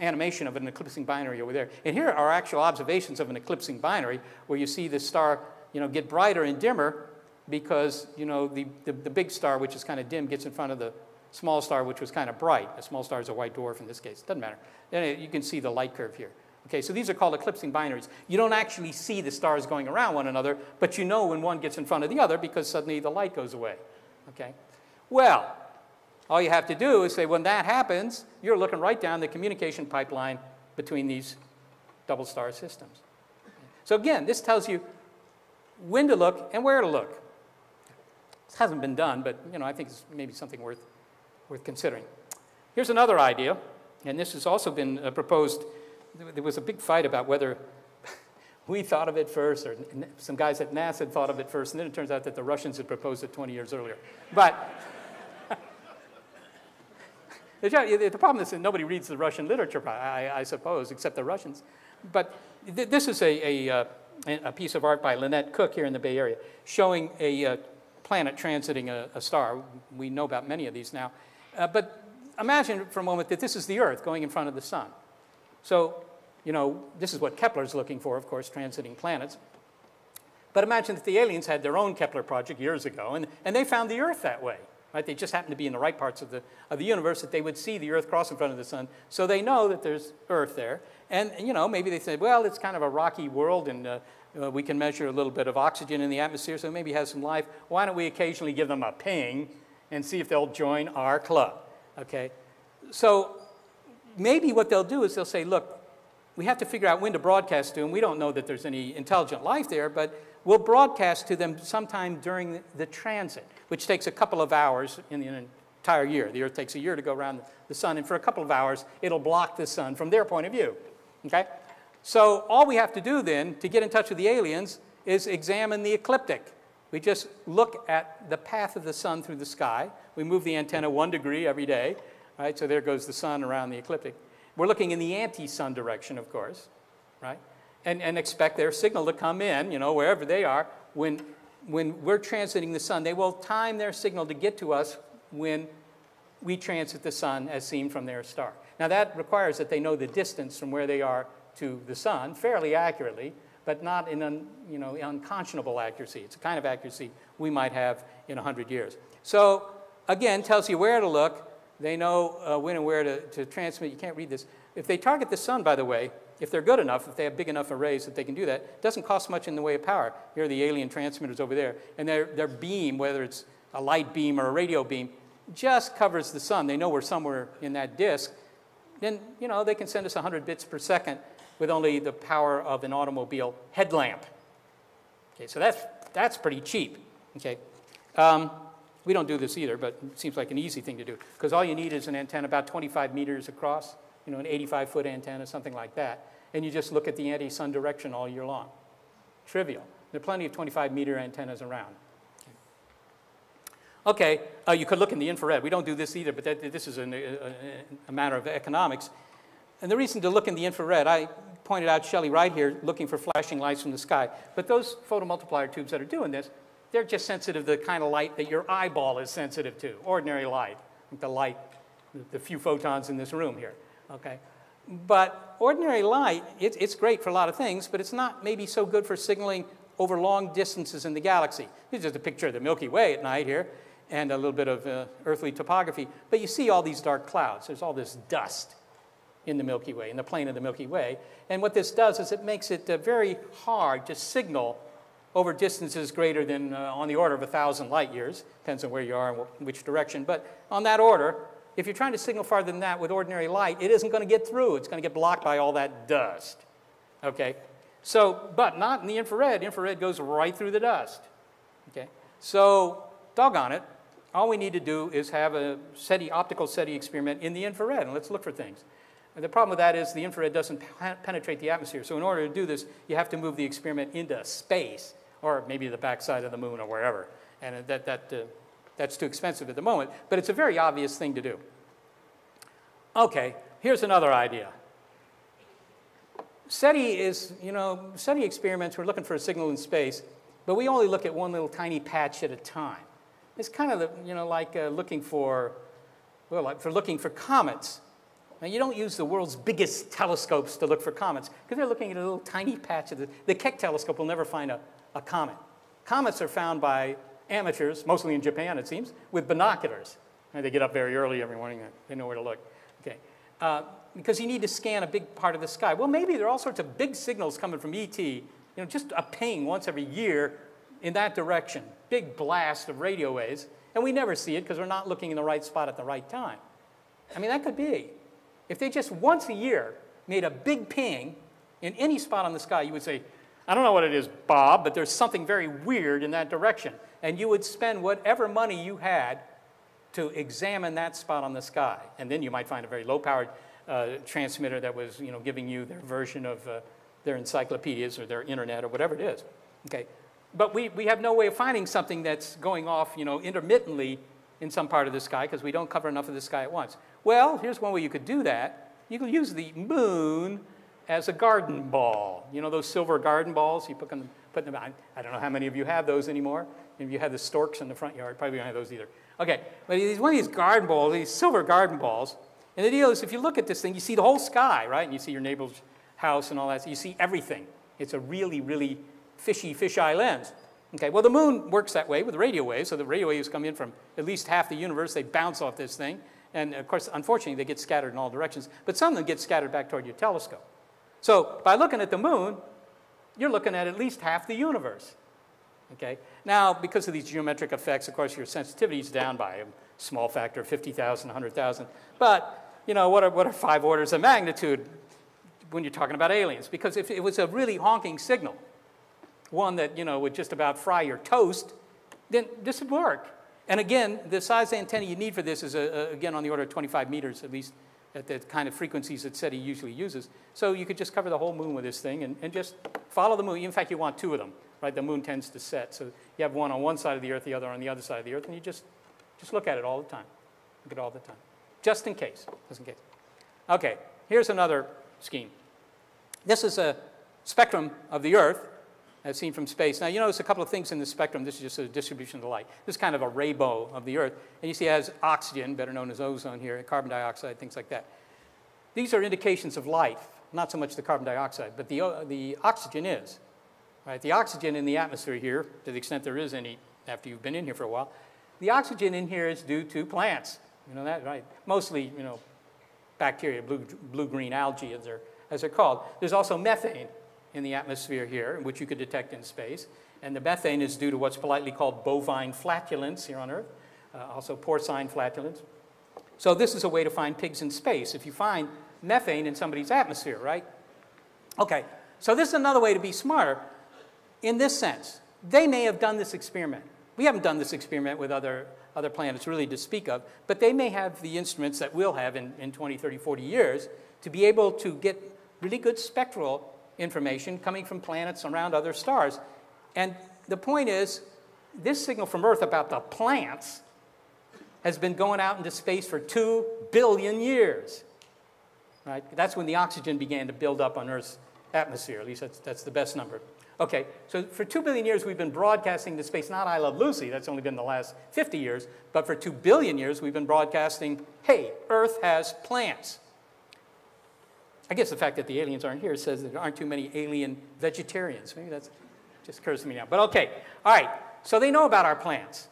animation of an eclipsing binary over there. And here are actual observations of an eclipsing binary where you see the star, you know, get brighter and dimmer because, you know, the big star, which is kind of dim, gets in front of the small star, which was kind of bright. A small star is a white dwarf in this case. It doesn't matter. And you can see the light curve here. Okay, so these are called eclipsing binaries. You don't actually see the stars going around one another, but you know when one gets in front of the other because suddenly the light goes away. Okay? Well, all you have to do is say when that happens, you're looking right down the communication pipeline between these double star systems. So again, this tells you when to look and where to look. Hasn't been done, but I think it's maybe something worth considering. Here's another idea, and this has also been proposed. There was a big fight about whether we thought of it first, or some guys at NASA had thought of it first, and then it turns out that the Russians had proposed it 20 years earlier. But the problem is that nobody reads the Russian literature, I suppose, except the Russians. But this is a piece of art by Lynette Cook here in the Bay Area, showing a planet transiting a star. We know about many of these now. But imagine for a moment that this is the Earth going in front of the sun. So, this is what Kepler's looking for, of course, transiting planets. But imagine that the aliens had their own Kepler project years ago, and they found the Earth that way. Right? They just happened to be in the right parts of the universe that they would see the Earth cross in front of the sun, so they know that there's Earth there. And maybe they said, well, it's kind of a rocky world, and we can measure a little bit of oxygen in the atmosphere, so maybe it has some life. Why don't we occasionally give them a ping and see if they'll join our club? Okay, so maybe what they'll do is they'll say, look, we have to figure out when to broadcast to them. We don't know that there's any intelligent life there, but we'll broadcast to them sometime during the transit, which takes a couple of hours in the entire year. The Earth takes a year to go around the sun, and for a couple of hours, it'll block the sun from their point of view. Okay? So all we have to do then to get in touch with the aliens is examine the ecliptic. We just look at the path of the sun through the sky. We move the antenna 1 degree every day. Right? So there goes the sun around the ecliptic. We're looking in the anti-sun direction, of course, right? And expect their signal to come in, wherever they are. When we're transiting the sun, they will time their signal to get to us when we transit the sun as seen from their star. Now that requires that they know the distance from where they are to the sun fairly accurately, but not in unconscionable accuracy. It's a kind of accuracy we might have in 100 years. So again, tells you where to look. They know when and where to transmit. You can't read this. If they target the sun, by the way, if they're good enough, if they have big enough arrays that they can do that, it doesn't cost much in the way of power. Here are the alien transmitters over there. And their beam, whether it's a light beam or a radio beam, just covers the sun. They know we're somewhere in that disk. Then, they can send us 100 bits per second with only the power of an automobile headlamp. Okay, so that's pretty cheap. Okay. We don't do this either, but it seems like an easy thing to do, because all you need is an antenna about 25 meters across, an 85-foot antenna, something like that, and you just look at the anti-sun direction all year long. Trivial. There are plenty of 25-meter antennas around. Okay, you could look in the infrared. We don't do this either, but this is a matter of economics. And the reason to look in the infrared, I pointed out Shelley right here looking for flashing lights from the sky, but those photomultiplier tubes that are doing this, they're just sensitive to the kind of light that your eyeball is sensitive to, ordinary light, the few photons in this room here, okay? But ordinary light, it's great for a lot of things, but it's not maybe so good for signaling over long distances in the galaxy. This is just a picture of the Milky Way at night here, and a little bit of earthly topography. But you see all these dark clouds. There's all this dust in the Milky Way, in the plane of the Milky Way. And what this does is it makes it very hard to signal over distances greater than on the order of 1,000 light years. Depends on where you are and which direction. But on that order, if you're trying to signal farther than that with ordinary light, it isn't going to get through. It's going to get blocked by all that dust. Okay? So, but not in the infrared. Infrared goes right through the dust. Okay? So, doggone it, all we need to do is have a SETI, optical SETI experiment in the infrared, and let's look for things. And the problem with that is the infrared doesn't penetrate the atmosphere. So in order to do this, you have to move the experiment into space, or maybe the backside of the moon or wherever. And that's too expensive at the moment, but it's a very obvious thing to do. Okay, here's another idea. SETI is, SETI experiments, we're looking for a signal in space, but we only look at one little tiny patch at a time. It's kind of, like looking for, looking for comets. Now, you don't use the world's biggest telescopes to look for comets, because they're looking at a little tiny patch of the Keck telescope will never find a comet. Comets are found by amateurs, mostly in Japan, it seems, with binoculars. And they get up very early every morning, and they know where to look. Okay. Because you need to scan a big part of the sky. Well, maybe there are all sorts of big signals coming from ET, just a ping once every year in that direction, big blast of radio waves, and we never see it because we're not looking in the right spot at the right time. I mean, that could be. If they just once a year made a big ping in any spot on the sky, you would say, I don't know what it is, Bob, but there's something very weird in that direction. And you would spend whatever money you had to examine that spot on the sky. And then you might find a very low-powered transmitter that was, giving you their version of their encyclopedias or their internet or whatever it is. Okay. But we have no way of finding something that's going off, intermittently in some part of the sky because we don't cover enough of the sky at once. Well, here's one way you could do that. You could use the moon as a garden ball. You know those silver garden balls? You put them I don't know how many of you have those anymore. If you have the storks in the front yard, probably don't have those either. Okay, but one of these garden balls, these silver garden balls, and the deal is if you look at this thing, you see the whole sky, right? And you see your neighbor's house and all that. So you see everything. It's a really, really fisheye lens. Okay, well, the moon works that way with radio waves. So the radio waves come in from at least half the universe. They bounce off this thing. And, of course, unfortunately, they get scattered in all directions. But some of them get scattered back toward your telescope. So by looking at the moon, you're looking at least half the universe. Okay? Now, because of these geometric effects, of course, your sensitivity is down by a small factor of 50,000, 100,000. But, what are 5 orders of magnitude when you're talking about aliens? Because if it was a really honking signal, one that, would just about fry your toast, then this would work. And again, the size antenna you need for this is, again, on the order of 25 meters, at least at the kind of frequencies that SETI usually uses. So you could just cover the whole moon with this thing and just follow the moon. In fact, you want 2 of them, right? The moon tends to set. So you have one on one side of the Earth, the other on the other side of the Earth, and you just look at it all the time. Look at it all the time. Just in case. Okay, here's another scheme. This is a spectrum of the Earth as seen from space. Now, you notice a couple of things in the spectrum. This is just a distribution of the light. This is kind of a rainbow of the Earth. And you see it has oxygen, better known as ozone here, carbon dioxide, things like that. These are indications of life, not so much the carbon dioxide, but the oxygen is. Right? The oxygen in the atmosphere here, to the extent there is any after you've been in here for a while, the oxygen in here is due to plants. You know that, right? Mostly, bacteria, blue-green algae, as they're called. There's also methane in the atmosphere here, which you could detect in space. And the methane is due to what's politely called bovine flatulence here on Earth, also porcine flatulence. So this is a way to find pigs in space, if you find methane in somebody's atmosphere, right? Okay, so this is another way to be smarter in this sense. They may have done this experiment. We haven't done this experiment with other planets really to speak of, but they may have the instruments that we'll have in 20, 30, 40 years to be able to get really good spectral information coming from planets around other stars. And the point is, this signal from Earth about the plants has been going out into space for 2 billion years. Right? That's when the oxygen began to build up on Earth's atmosphere. At least that's the best number. Okay, so for 2 billion years, we've been broadcasting to space, not I Love Lucy, that's only been the last 50 years, but for 2 billion years, we've been broadcasting, hey, Earth has plants. I guess the fact that the aliens aren't here says that there aren't too many alien vegetarians. Maybe that just occurs to me now. But okay, all right, so they know about our plants.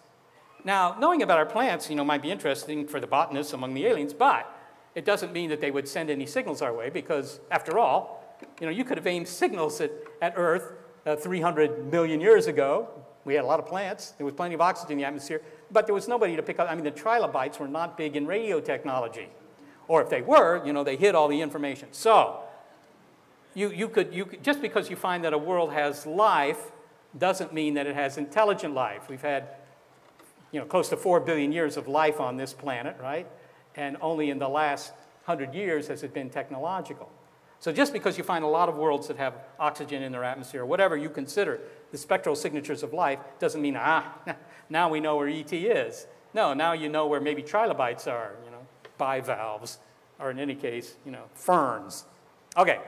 Now, knowing about our plants, might be interesting for the botanists among the aliens, but it doesn't mean that they would send any signals our way because, after all, you could have aimed signals at Earth 300 million years ago. We had a lot of plants. There was plenty of oxygen in the atmosphere, but there was nobody to pick up. I mean, the trilobites were not big in radio technology. Or if they were, they hid all the information. So you could just because you find that a world has life doesn't mean that it has intelligent life. We've had close to 4 billion years of life on this planet, right? And only in the last 100 years has it been technological. So just because you find a lot of worlds that have oxygen in their atmosphere, or whatever you consider the spectral signatures of life, doesn't mean, now we know where ET is. No, now you know where maybe trilobites are, bivalves, or in any case, ferns. Okay,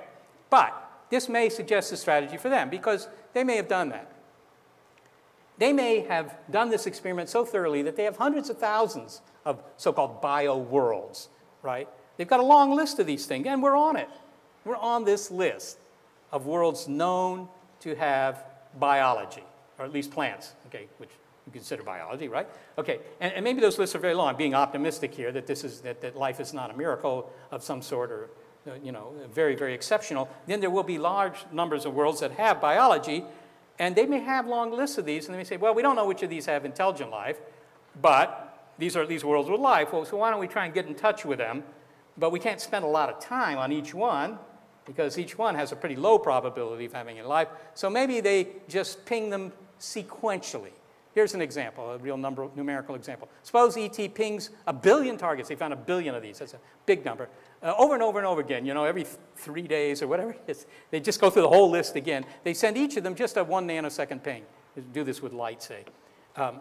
but this may suggest a strategy for them because they may have done that. They may have done this experiment so thoroughly that they have hundreds of thousands of so-called bio-worlds, right? They've got a long list of these things, and we're on it. We're on this list of worlds known to have biology, or at least plants, okay, which you consider biology, right? Okay, and maybe those lists are very long. I'm being optimistic here that that life is not a miracle of some sort or, very, very exceptional. Then there will be large numbers of worlds that have biology, and they may have long lists of these, and they may say, well, we don't know which of these have intelligent life, but these are at least worlds with life. Well, so why don't we try and get in touch with them? But we can't spend a lot of time on each one. because each one has a pretty low probability of having a life. So maybe they just ping them sequentially. Here's an example, a real numerical example. Suppose ET pings 1 billion targets. They found 1 billion of these. That's a big number. Over and over and over again, every 3 days or whatever it is. They just go through the whole list again. They send each of them just a 1 nanosecond ping. They do this with light, say. All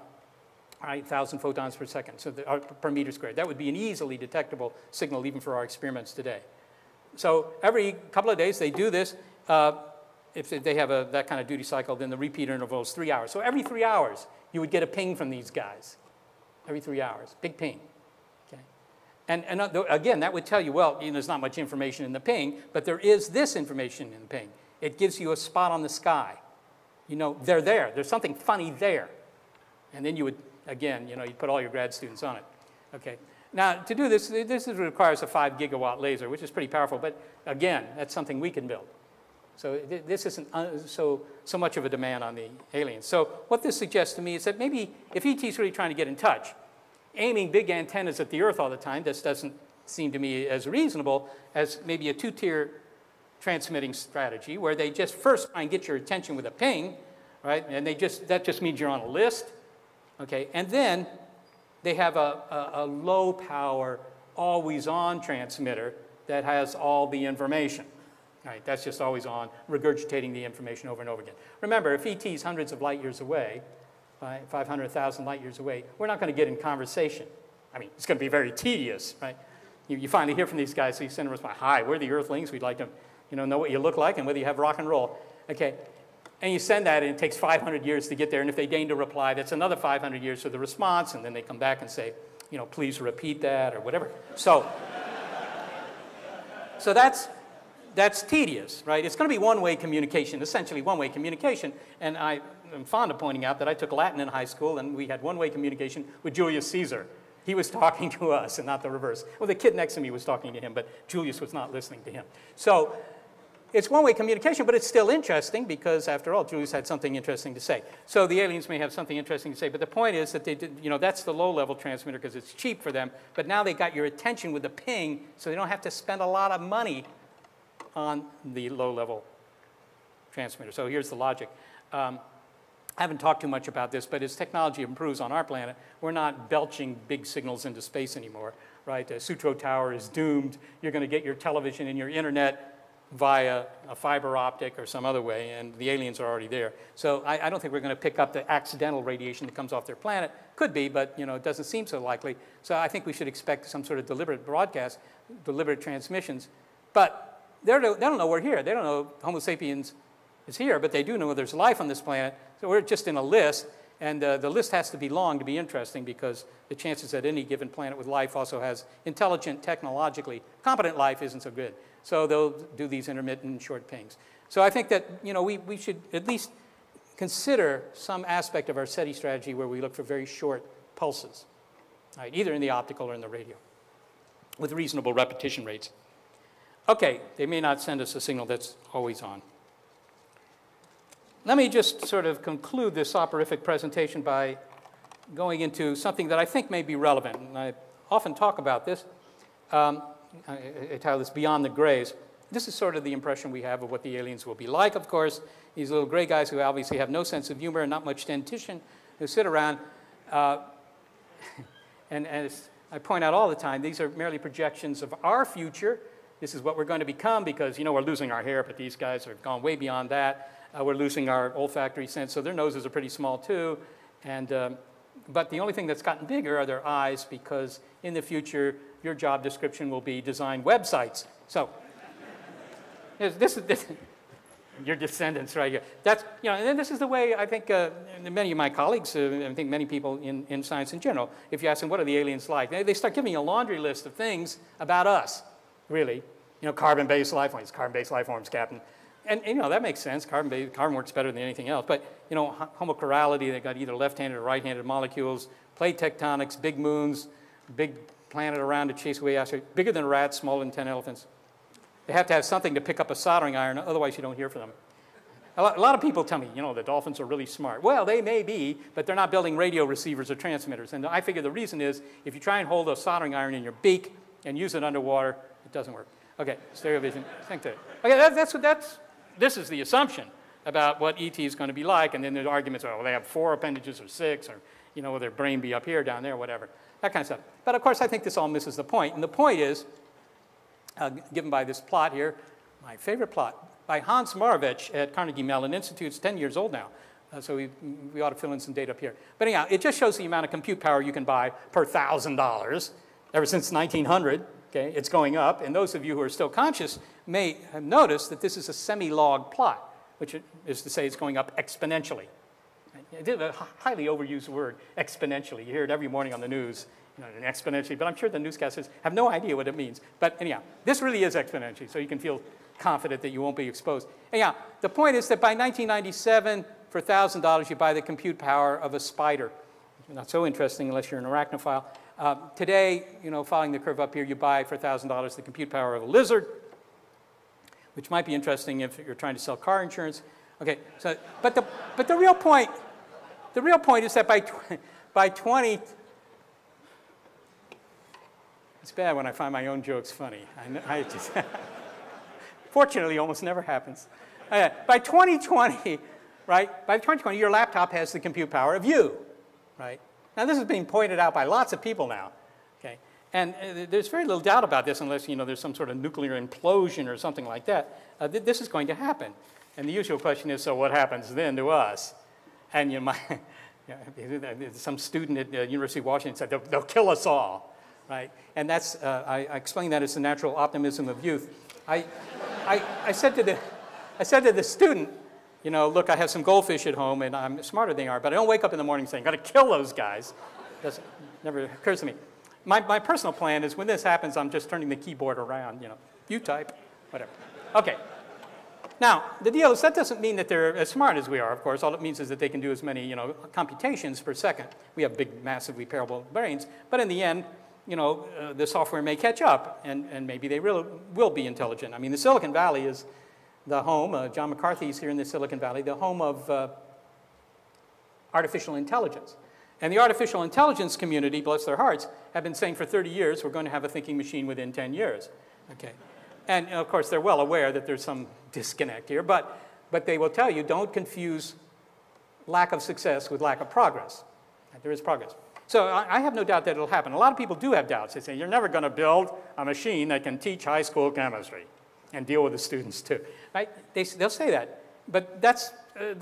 right, 1,000 photons per second, so per meter squared. That would be an easily detectable signal even for our experiments today. So every couple of days they do this. If they have that kind of duty cycle, then the repeat interval is 3 hours. So every 3 hours, you would get a ping from these guys. Every 3 hours, big ping. Okay? And again, that would tell you, well, there's not much information in the ping, but there is this information in the ping. It gives you a spot on the sky. They're there. There's something funny there. And then you would, again, you'd put all your grad students on it. Okay. Now, to do this requires a 5 gigawatt laser, which is pretty powerful. But again, that's something we can build. So this isn't so much of a demand on the aliens. So what this suggests to me is that maybe if ET is really trying to get in touch, aiming big antennas at the Earth all the time, this doesn't seem to me as reasonable as maybe a 2-tier transmitting strategy where they just first try and get your attention with a ping, right? And that just means you're on a list, okay? And then they have a low power, always on transmitter that has all the information. Right, that's just always on, regurgitating the information over and over again. Remember, if ET is hundreds of light years away, 500,000 light years away, we're not going to get in conversation. I mean, it's going to be very tedious, right? You finally hear from these guys, so you send them a response, hi, we're the Earthlings, we'd like to know what you look like and whether you have rock and roll. Okay, and you send that, and it takes 500 years to get there, and if they deign to reply, that's another 500 years for the response, and then they come back and say, please repeat that, or whatever. So that's tedious, right? It's going to be one-way communication, essentially one-way communication. And I am fond of pointing out that I took Latin in high school, and we had one-way communication with Julius Caesar. He was talking to us and not the reverse. Well, the kid next to me was talking to him, but Julius was not listening to him. So it's one-way communication, but it's still interesting because, after all, Julius had something interesting to say. So the aliens may have something interesting to say, but the point is that they did, that's the low-level transmitter because it's cheap for them, but now they got your attention with the ping, so they don't have to spend a lot of money on the low-level transmitter. So here's the logic. I haven't talked too much about this, but as technology improves on our planet, we're not belching big signals into space anymore, right? The Sutro Tower is doomed. You're going to get your television and your internet via a fiber optic or some other way, and the aliens are already there. So I don't think we're going to pick up the accidental radiation that comes off their planet. Could be, but it doesn't seem so likely. So I think we should expect some sort of deliberate broadcast, deliberate transmissions. But they don't know we're here. They don't know Homo sapiens is here, but they do know there's life on this planet. So we're just in a list, and the list has to be long to be interesting because the chances that any given planet with life also has intelligent, technologically competent life isn't so good. So they'll do these intermittent short pings. So I think that we should at least consider some aspect of our SETI strategy where we look for very short pulses, right, either in the optical or in the radio, with reasonable repetition rates. Okay, they may not send us a signal that's always on. Let me just sort of conclude this soporific presentation by going into something that I think may be relevant. And I often talk about this. I title this Beyond the Grays. This is sort of the impression we have of what the aliens will be like, of course. These little gray guys who obviously have no sense of humor and not much dentition, who sit around. And as I point out all the time, these are merely projections of our future. This is what we're going to become because, we're losing our hair, but these guys have gone way beyond that. We're losing our olfactory sense, so their noses are pretty small too. And, but the only thing that's gotten bigger are their eyes because in the future, your job description will be design websites. So this is your descendants right here. That's, and this is the way I think many of my colleagues, I think many people in science in general, if you ask them, what are the aliens like? They start giving you a laundry list of things about us. Really, carbon-based life forms, carbon-based life forms, Captain. And that makes sense. Carbon works better than anything else. But, homochirality, they've got either left-handed or right-handed molecules, plate tectonics, big moons, big planet around to chase away asteroids, bigger than rats, smaller than 10 elephants. They have to have something to pick up a soldering iron, otherwise you don't hear from them. A lot of people tell me, the dolphins are really smart. Well, they may be, but they're not building radio receivers or transmitters. And I figure the reason is if you try and hold a soldering iron in your beak and use it underwater, it doesn't work. Okay, stereo vision, okay, this is the assumption about what ET is going to be like, and then there's arguments, oh, well, they have 4 appendages or 6, or, you know, will their brain be up here, down there, whatever, that kind of stuff. But of course, I think this all misses the point, and the point is, given by this plot here, my favorite plot, by Hans Moravec at Carnegie Mellon Institute. It's 10 years old now, so we ought to fill in some data up here. But anyhow, it just shows the amount of compute power you can buy per $1,000 ever since 1900. Okay, it's going up, and those of you who are still conscious may have noticed that this is a semi-log plot, which is to say it's going up exponentially. A highly overused word, exponentially. You hear it every morning on the news, you know, exponentially, but I'm sure the newscasters have no idea what it means. But anyhow, this really is exponentially, so you can feel confident that you won't be exposed. Anyhow, the point is that by 1997, for $1,000, you buy the compute power of a spider. Not so interesting unless you're an arachnophile. Today, you know, following the curve up here, you buy for $1,000 the compute power of a lizard, which might be interesting if you're trying to sell car insurance. Okay, so, but the real point is that by 20, it's bad when I find my own jokes funny. I just, fortunately, almost never happens. By 2020, right? By 2020, your laptop has the compute power of you, right? Now, this is being pointed out by lots of people now, okay? And there's very little doubt about this unless, you know, there's some sort of nuclear implosion or something like that. This is going to happen. And the usual question is, so what happens then to us? And you know, some student at the University of Washington said, they'll kill us all, right? And that's, I explain that as the natural optimism of youth. I said to the student, you know, look, I have some goldfish at home, and I'm smarter than they are, but I don't wake up in the morning saying, got to kill those guys. That never occurs to me. My personal plan is when this happens, I'm just turning the keyboard around, you know, you type, whatever. Okay. Now, the deal is that doesn't mean that they're as smart as we are, of course. All it means is that they can do as many, you know, computations per second. We have big, massively parallel brains, but in the end, you know, the software may catch up, and maybe they really will be intelligent. I mean, the Silicon Valley is the home, John McCarthy's here in the Silicon Valley, the home of artificial intelligence. And the artificial intelligence community, bless their hearts, have been saying for 30 years, we're going to have a thinking machine within 10 years. Okay. And of course, they're well aware that there's some disconnect here, but they will tell you, don't confuse lack of success with lack of progress. There is progress. So I have no doubt that it'll happen. A lot of people do have doubts. They say, you're never going to build a machine that can teach high school chemistry and deal with the students too. Right? They'll say that. But that's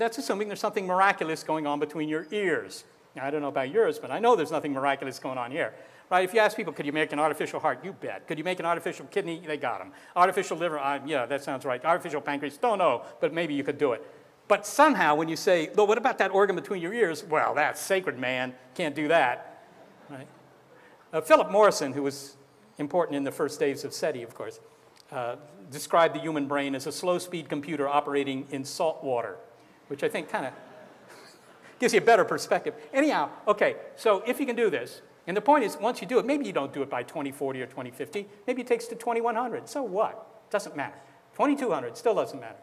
assuming there's something miraculous going on between your ears. Now, I don't know about yours, but I know there's nothing miraculous going on here. Right? If you ask people, could you make an artificial heart? You bet. Could you make an artificial kidney? They got them. Artificial liver? Yeah, that sounds right. Artificial pancreas? Don't know, but maybe you could do it. But somehow when you say, well, what about that organ between your ears? Well, that's sacred, man. Can't do that. Right? Philip Morrison, who was important in the first days of SETI, of course, described the human brain as a slow-speed computer operating in salt water, which I think kind of gives you a better perspective. Anyhow, okay, so if you can do this, and the point is, once you do it, maybe you don't do it by 2040 or 2050. Maybe it takes to 2100. So what? Doesn't matter. 2200 still doesn't matter.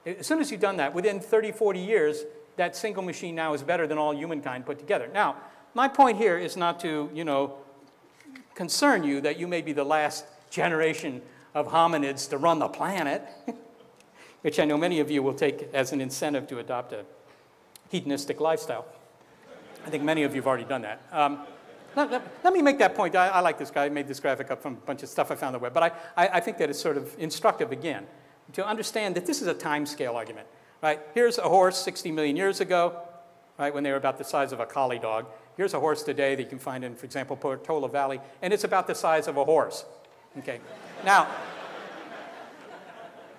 As soon as you've done that, within 30, 40 years, that single machine now is better than all humankind put together. Now, my point here is not to, you know, concern you that you may be the last generation of hominids to run the planet, which I know many of you will take as an incentive to adopt a hedonistic lifestyle. I think many of you have already done that. Let me make that point. I like this guy. I made this graphic up from a bunch of stuff I found on the web. But I think that it's sort of instructive, again, to understand that this is a time scale argument. Right? Here's a horse 60 million years ago, right, when they were about the size of a collie dog. Here's a horse today that you can find in, for example, Portola Valley, and it's about the size of a horse. Okay. Now,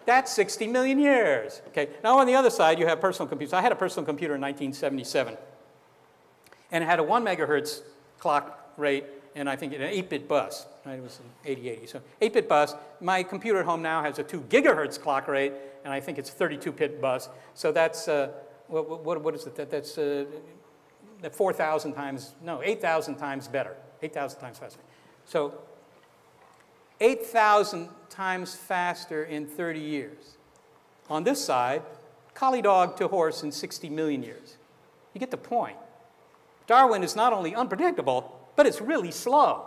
that's 60 million years. Okay. Now, on the other side, you have personal computers. I had a personal computer in 1977, and it had a 1 megahertz clock rate, and I think an 8-bit bus. Right? It was an 8080. So 8-bit bus. My computer at home now has a 2 gigahertz clock rate, and I think it's a 32-bit bus. So that's, what is it? That's 4,000 times, no, 8,000 times better. 8,000 times faster. So 8,000 times faster in 30 years. On this side, collie dog to horse in 60 million years. You get the point. Darwin is not only unpredictable, but it's really slow.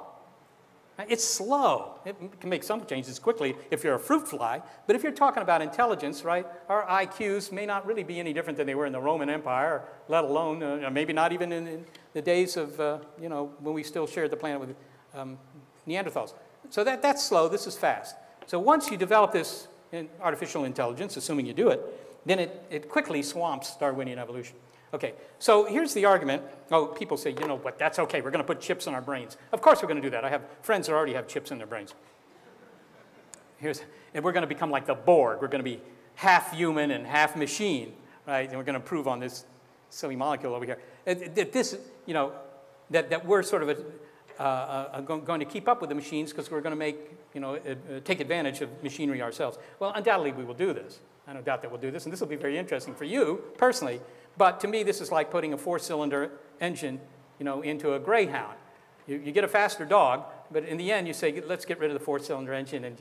It's slow. It can make some changes quickly if you're a fruit fly, but if you're talking about intelligence, right, our IQs may not really be any different than they were in the Roman Empire, let alone maybe not even in the days of, when we still shared the planet with Neanderthals. So that's slow. This is fast. So once you develop this in artificial intelligence, assuming you do it, then it quickly swamps Darwinian evolution. Okay, so here's the argument. Oh, people say, you know what, that's okay. We're going to put chips in our brains. Of course we're going to do that. I have friends that already have chips in their brains. And we're going to become like the Borg. We're going to be half human and half machine, right? And we're going to prove on this silly molecule over here that this, that we're sort of going to keep up with the machines because we're going to make, take advantage of machinery ourselves. Well, undoubtedly we will do this. I don't doubt that we'll do this, and this will be very interesting for you personally. But to me, this is like putting a 4-cylinder engine, into a Greyhound. You get a faster dog, but in the end, you say, let's get rid of the 4-cylinder engine and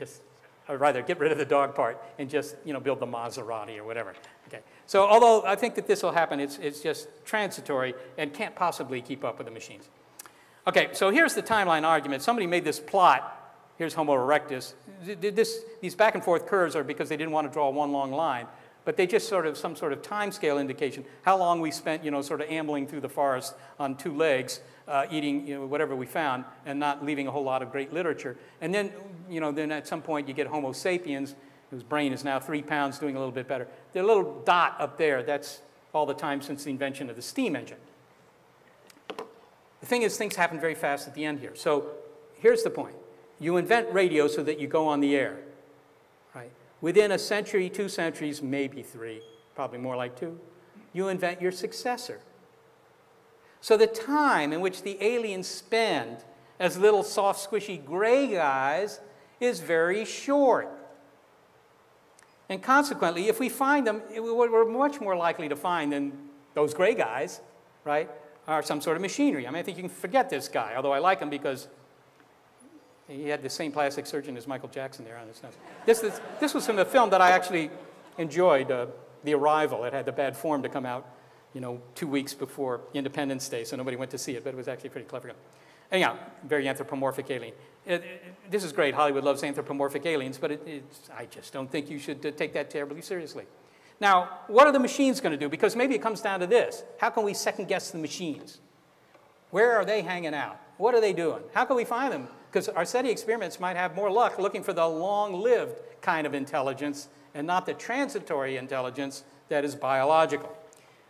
or rather, get rid of the dog part and just, build the Maserati or whatever. Okay. So, although I think that this will happen, it's just transitory and can't possibly keep up with the machines. Okay. So here's the timeline argument. Somebody made this plot. Here's Homo erectus. These back and forth curves are because they didn't want to draw one long line. But they just some sort of time scale indication, how long we spent, sort of ambling through the forest on 2 legs, eating, whatever we found, and not leaving a whole lot of great literature. And then, then at some point you get Homo sapiens, whose brain is now 3 pounds, doing a little bit better. The little dot up there, that's all the time since the invention of the steam engine. The thing is, things happen very fast at the end here. So here's the point. You invent radio so that you go on the air, right? Within a century, 2 centuries, maybe 3, probably more like 2, you invent your successor. So the time in which the aliens spend as little soft, squishy gray guys is very short. And consequently, if we find them, what we're much more likely to find than those gray guys, right, are some sort of machinery. I mean, I think you can forget this guy, although I like him because he had the same plastic surgeon as Michael Jackson there on his nose. This was from a film that I actually enjoyed, The Arrival. It had the bad form to come out, 2 weeks before Independence Day, so nobody went to see it, but it was actually pretty clever. Anyhow, very anthropomorphic alien. This is great. Hollywood loves anthropomorphic aliens, but I just don't think you should take that terribly seriously. Now, what are the machines going to do? Because maybe it comes down to this. How can we second-guess the machines? Where are they hanging out? What are they doing? How can we find them? Because our SETI experiments might have more luck looking for the long-lived kind of intelligence and not the transitory intelligence that is biological.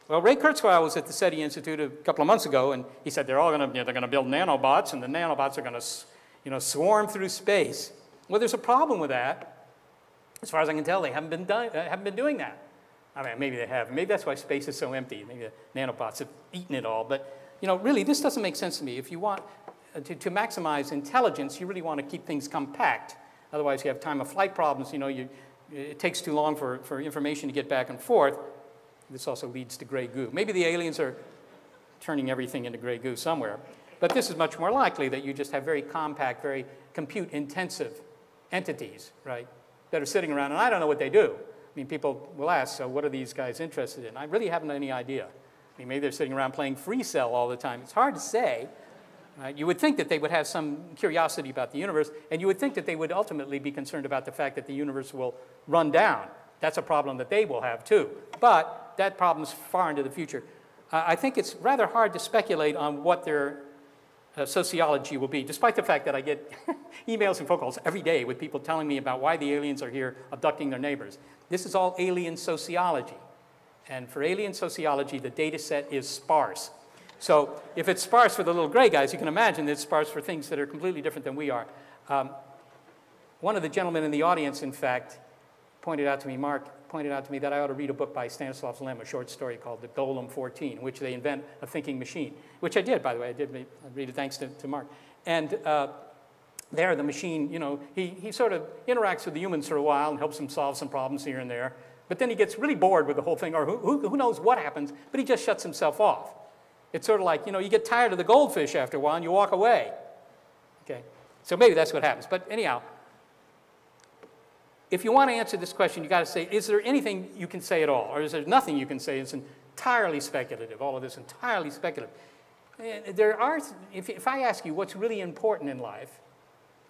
Well, Ray Kurzweil was at the SETI Institute a couple of months ago, and he said they're all going to, they're going to build nanobots, and the nanobots are going to, swarm through space. Well, there's a problem with that. As far as I can tell, they haven't been doing that. I mean, maybe they have. Maybe that's why space is so empty. Maybe the nanobots have eaten it all. But really, this doesn't make sense to me. If you want to maximize intelligence, you really want to keep things compact. Otherwise, you have time of flight problems. It takes too long for information to get back and forth. This also leads to gray goo. Maybe the aliens are turning everything into gray goo somewhere. But this is much more likely that you just have very compact, very compute-intensive entities, right, that are sitting around. And I don't know what they do. I mean, people will ask, so what are these guys interested in? I really haven't any idea. I mean, maybe they're sitting around playing free cell all the time. It's hard to say. You would think that they would have some curiosity about the universe, and you would think that they would ultimately be concerned about the fact that the universe will run down. That's a problem that they will have, too. But that problem's far into the future. I think it's rather hard to speculate on what their sociology will be, despite the fact that I get emails and phone calls every day with people telling me about why the aliens are here abducting their neighbors. This is all alien sociology. And for alien sociology, the data set is sparse. So if it's sparse for the little gray guys, you can imagine that it's sparse for things that are completely different than we are. One of the gentlemen in the audience, in fact, Mark pointed out to me that I ought to read a book by Stanislav Lem, a short story called The Golem 14, in which they invent a thinking machine, which I did, by the way. I read it thanks to Mark. And there, the machine, he sort of interacts with the humans for a while and helps them solve some problems here and there. But then he gets really bored with the whole thing, or who knows what happens, but he just shuts himself off. It's sort of like, you get tired of the goldfish after a while and you walk away. Okay? So maybe that's what happens. But anyhow, if you want to answer this question, you've got to say, is there anything you can say at all? Or is there nothing you can say? It's entirely speculative, all of this entirely speculative. There are, if I ask you what's really important in life,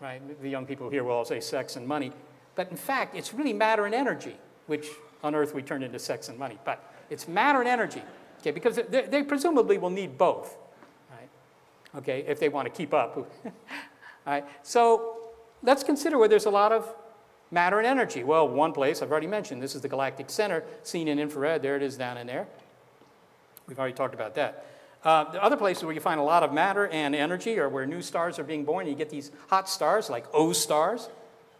right? The young people here will all say sex and money. But in fact, it's really matter and energy, which on Earth we turned into sex and money. But it's matter and energy, okay, because they presumably will need both, right? Okay, if they want to keep up. All right, so let's consider where there's a lot of matter and energy. Well, one place I've already mentioned, this is the galactic center, seen in infrared. There it is down in there. We've already talked about that. The other places where you find a lot of matter and energy are where new stars are being born. You get these hot stars like O stars.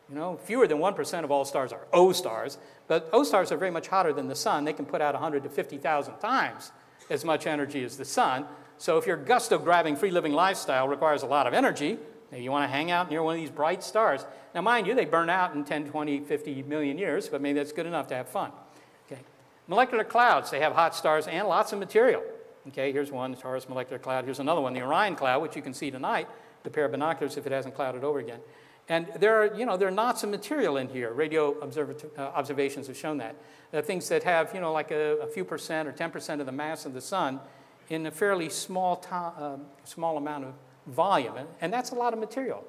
You know, fewer than 1% of all stars are O stars, but O stars are very much hotter than the sun. They can put out 100 to 50,000 times as much energy as the sun. So if your gusto-grabbing, free-living lifestyle requires a lot of energy, maybe you want to hang out near one of these bright stars. Now, mind you, they burn out in 10, 20, 50 million years, but maybe that's good enough to have fun. Okay. Molecular clouds, they have hot stars and lots of material. Okay, here's one, the Taurus molecular cloud. Here's another one, the Orion cloud, which you can see tonight, the pair of binoculars if it hasn't clouded over again. And there are knots of material in here. Radio observations have shown that. Things that have, like a few percent or 10% of the mass of the sun in a fairly small amount of volume. And that's a lot of material.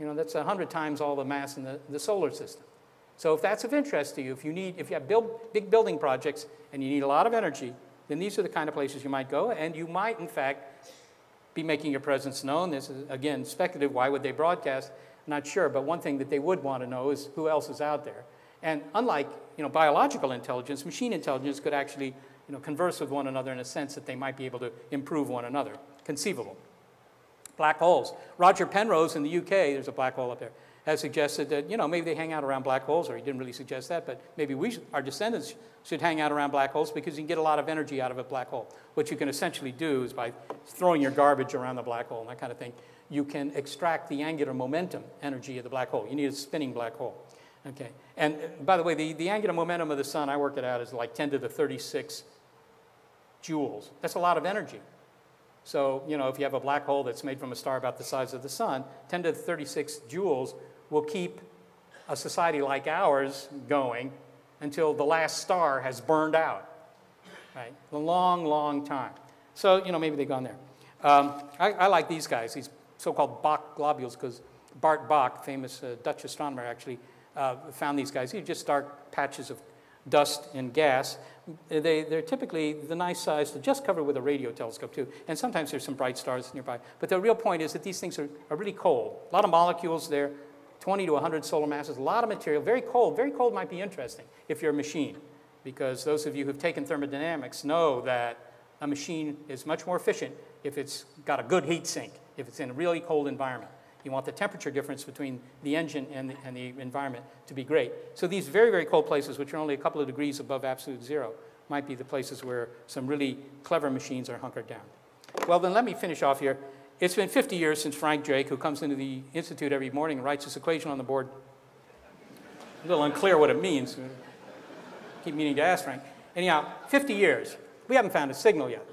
That's 100 times all the mass in the solar system. So if that's of interest to you, if you have big building projects and you need a lot of energy, then these are the kind of places you might go. And you might, in fact, be making your presence known. This is, again, speculative. Why would they broadcast? Not sure, but one thing that they would want to know is who else is out there. And unlike biological intelligence, machine intelligence could actually converse with one another in a sense that they might be able to improve one another. Conceivable. Black holes. Roger Penrose in the UK, there's a black hole up there, has suggested that maybe they hang out around black holes, or he didn't really suggest that, but maybe our descendants should hang out around black holes because you can get a lot of energy out of a black hole. What you can essentially do is by throwing your garbage around the black hole and that kind of thing, you can extract the angular momentum energy of the black hole. You need a spinning black hole. Okay. And by the way, the angular momentum of the sun, I work it out, is like 10 to the 36 joules. That's a lot of energy. So, if you have a black hole that's made from a star about the size of the sun, 10 to the 36 joules will keep a society like ours going until the last star has burned out, right? A long, long time. So, maybe they've gone there. I like these guys, these so-called Bach globules, because Bart Bach, famous Dutch astronomer, actually found these guys. These are just dark patches of dust and gas. They're typically the nice size to just cover with a radio telescope, too. And sometimes there's some bright stars nearby. But the real point is that these things are really cold. A lot of molecules there, 20 to 100 solar masses, a lot of material, very cold. Very cold might be interesting if you're a machine, because those of you who've taken thermodynamics know that a machine is much more efficient if it's got a good heat sink, if it's in a really cold environment. You want the temperature difference between the engine and the environment to be great. So these very, very cold places, which are only a couple of degrees above absolute zero, might be the places where some really clever machines are hunkered down. Well, then let me finish off here. It's been 50 years since Frank Drake, who comes into the Institute every morning and writes this equation on the board. A little unclear what it means. Keep meaning to ask Frank. Anyhow, 50 years. We haven't found a signal yet.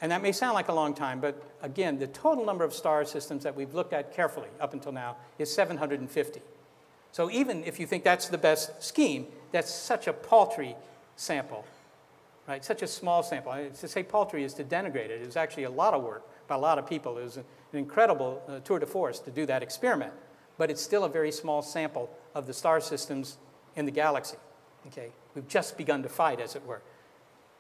And that may sound like a long time, but again, the total number of star systems that we've looked at carefully up until now is 750. So even if you think that's the best scheme, that's such a paltry sample, right? Such a small sample. To say paltry is to denigrate it. It was actually a lot of work by a lot of people. It was an incredible tour de force to do that experiment, but it's still a very small sample of the star systems in the galaxy. Okay? We've just begun to fight, as it were.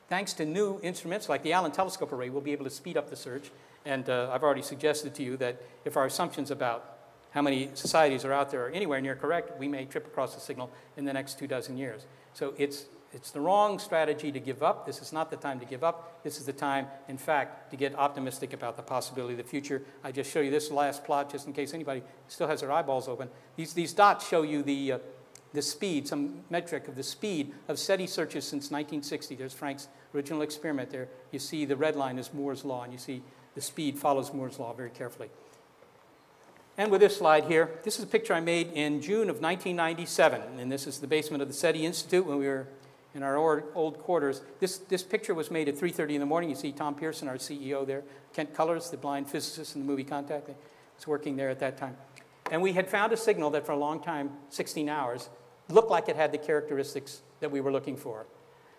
Thanks to new instruments like the Allen Telescope Array, we'll be able to speed up the search. And I've already suggested to you that if our assumptions about how many societies are out there are anywhere near correct, we may trip across the signal in the next 24 years. So it's the wrong strategy to give up. This is not the time to give up. This is the time, in fact, to get optimistic about the possibility of the future. I just show you this last plot just in case anybody still has their eyeballs open. These dots show you the speed, some metric of the speed of SETI searches since 1960. There's Frank's original experiment there. You see the red line is Moore's law, and you see the speed follows Moore's law very carefully. And with this slide here, this is a picture I made in June of 1997, and this is the basement of the SETI Institute when we were in our old quarters. This picture was made at 3:30 in the morning. You see Tom Pearson, our CEO there, Kent Cullors, the blind physicist in the movie Contact, was working there at that time. And we had found a signal that for a long time, 16 hours, looked like it had the characteristics that we were looking for.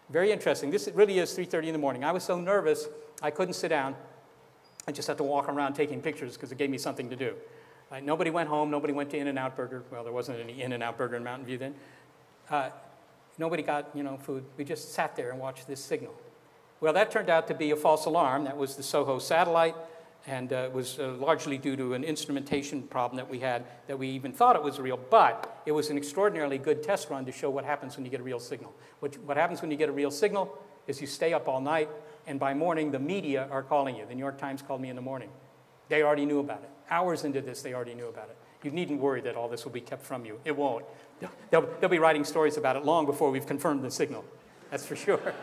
Very interesting. This really is 3:30 in the morning. I was so nervous, I couldn't sit down. I just had to walk around taking pictures because it gave me something to do. Nobody went home. Nobody went to In-N-Out Burger. Well, there wasn't any In-N-Out Burger in Mountain View then. Nobody got, food. We just sat there and watched this signal. Well, that turned out to be a false alarm. That was the SOHO satellite, and it was largely due to an instrumentation problem that we had that we even thought it was real, but it was an extraordinarily good test run to show what happens when you get a real signal. What happens when you get a real signal is you stay up all night, and by morning, the media are calling you. The New York Times called me in the morning. They already knew about it. Hours into this, they already knew about it. You needn't worry that all this will be kept from you. It won't. They'll be writing stories about it long before we've confirmed the signal. That's for sure.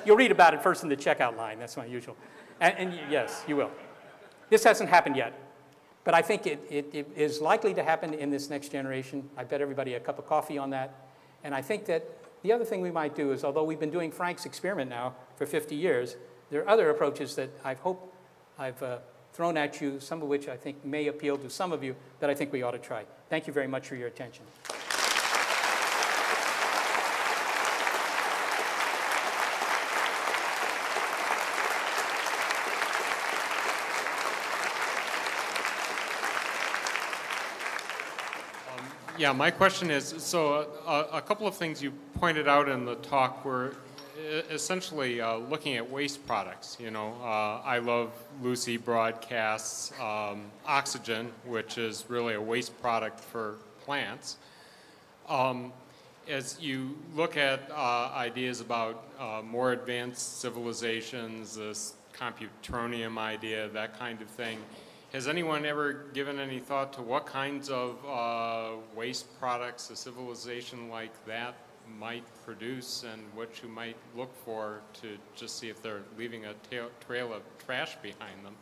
You'll read about it first in the checkout line. That's my usual. And yes, you will. This hasn't happened yet, but I think it is likely to happen in this next generation. I bet everybody a cup of coffee on that. And I think that the other thing we might do is, although we've been doing Frank's experiment now for 50 years, there are other approaches that I've thrown at you, some of which I think may appeal to some of you, that I think we ought to try. Thank you very much for your attention. Yeah, my question is, so a couple of things you pointed out in the talk were essentially looking at waste products. I Love Lucy broadcasts oxygen, which is really a waste product for plants. As you look at ideas about more advanced civilizations, this computronium idea, that kind of thing, has anyone ever given any thought to what kinds of waste products a civilization like that might produce and what you might look for to just see if they're leaving a trail of trash behind them?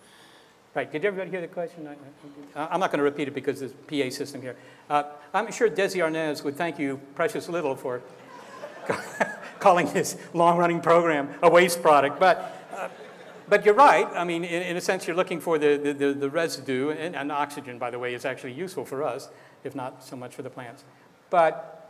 Right. Did everybody hear the question? I'm not going to repeat it because there's a PA system here. I'm sure Desi Arnaz would thank you precious little for calling his long-running program a waste product. But you're right. I mean, in a sense, you're looking for the residue, and oxygen, by the way, is actually useful for us, if not so much for the plants. But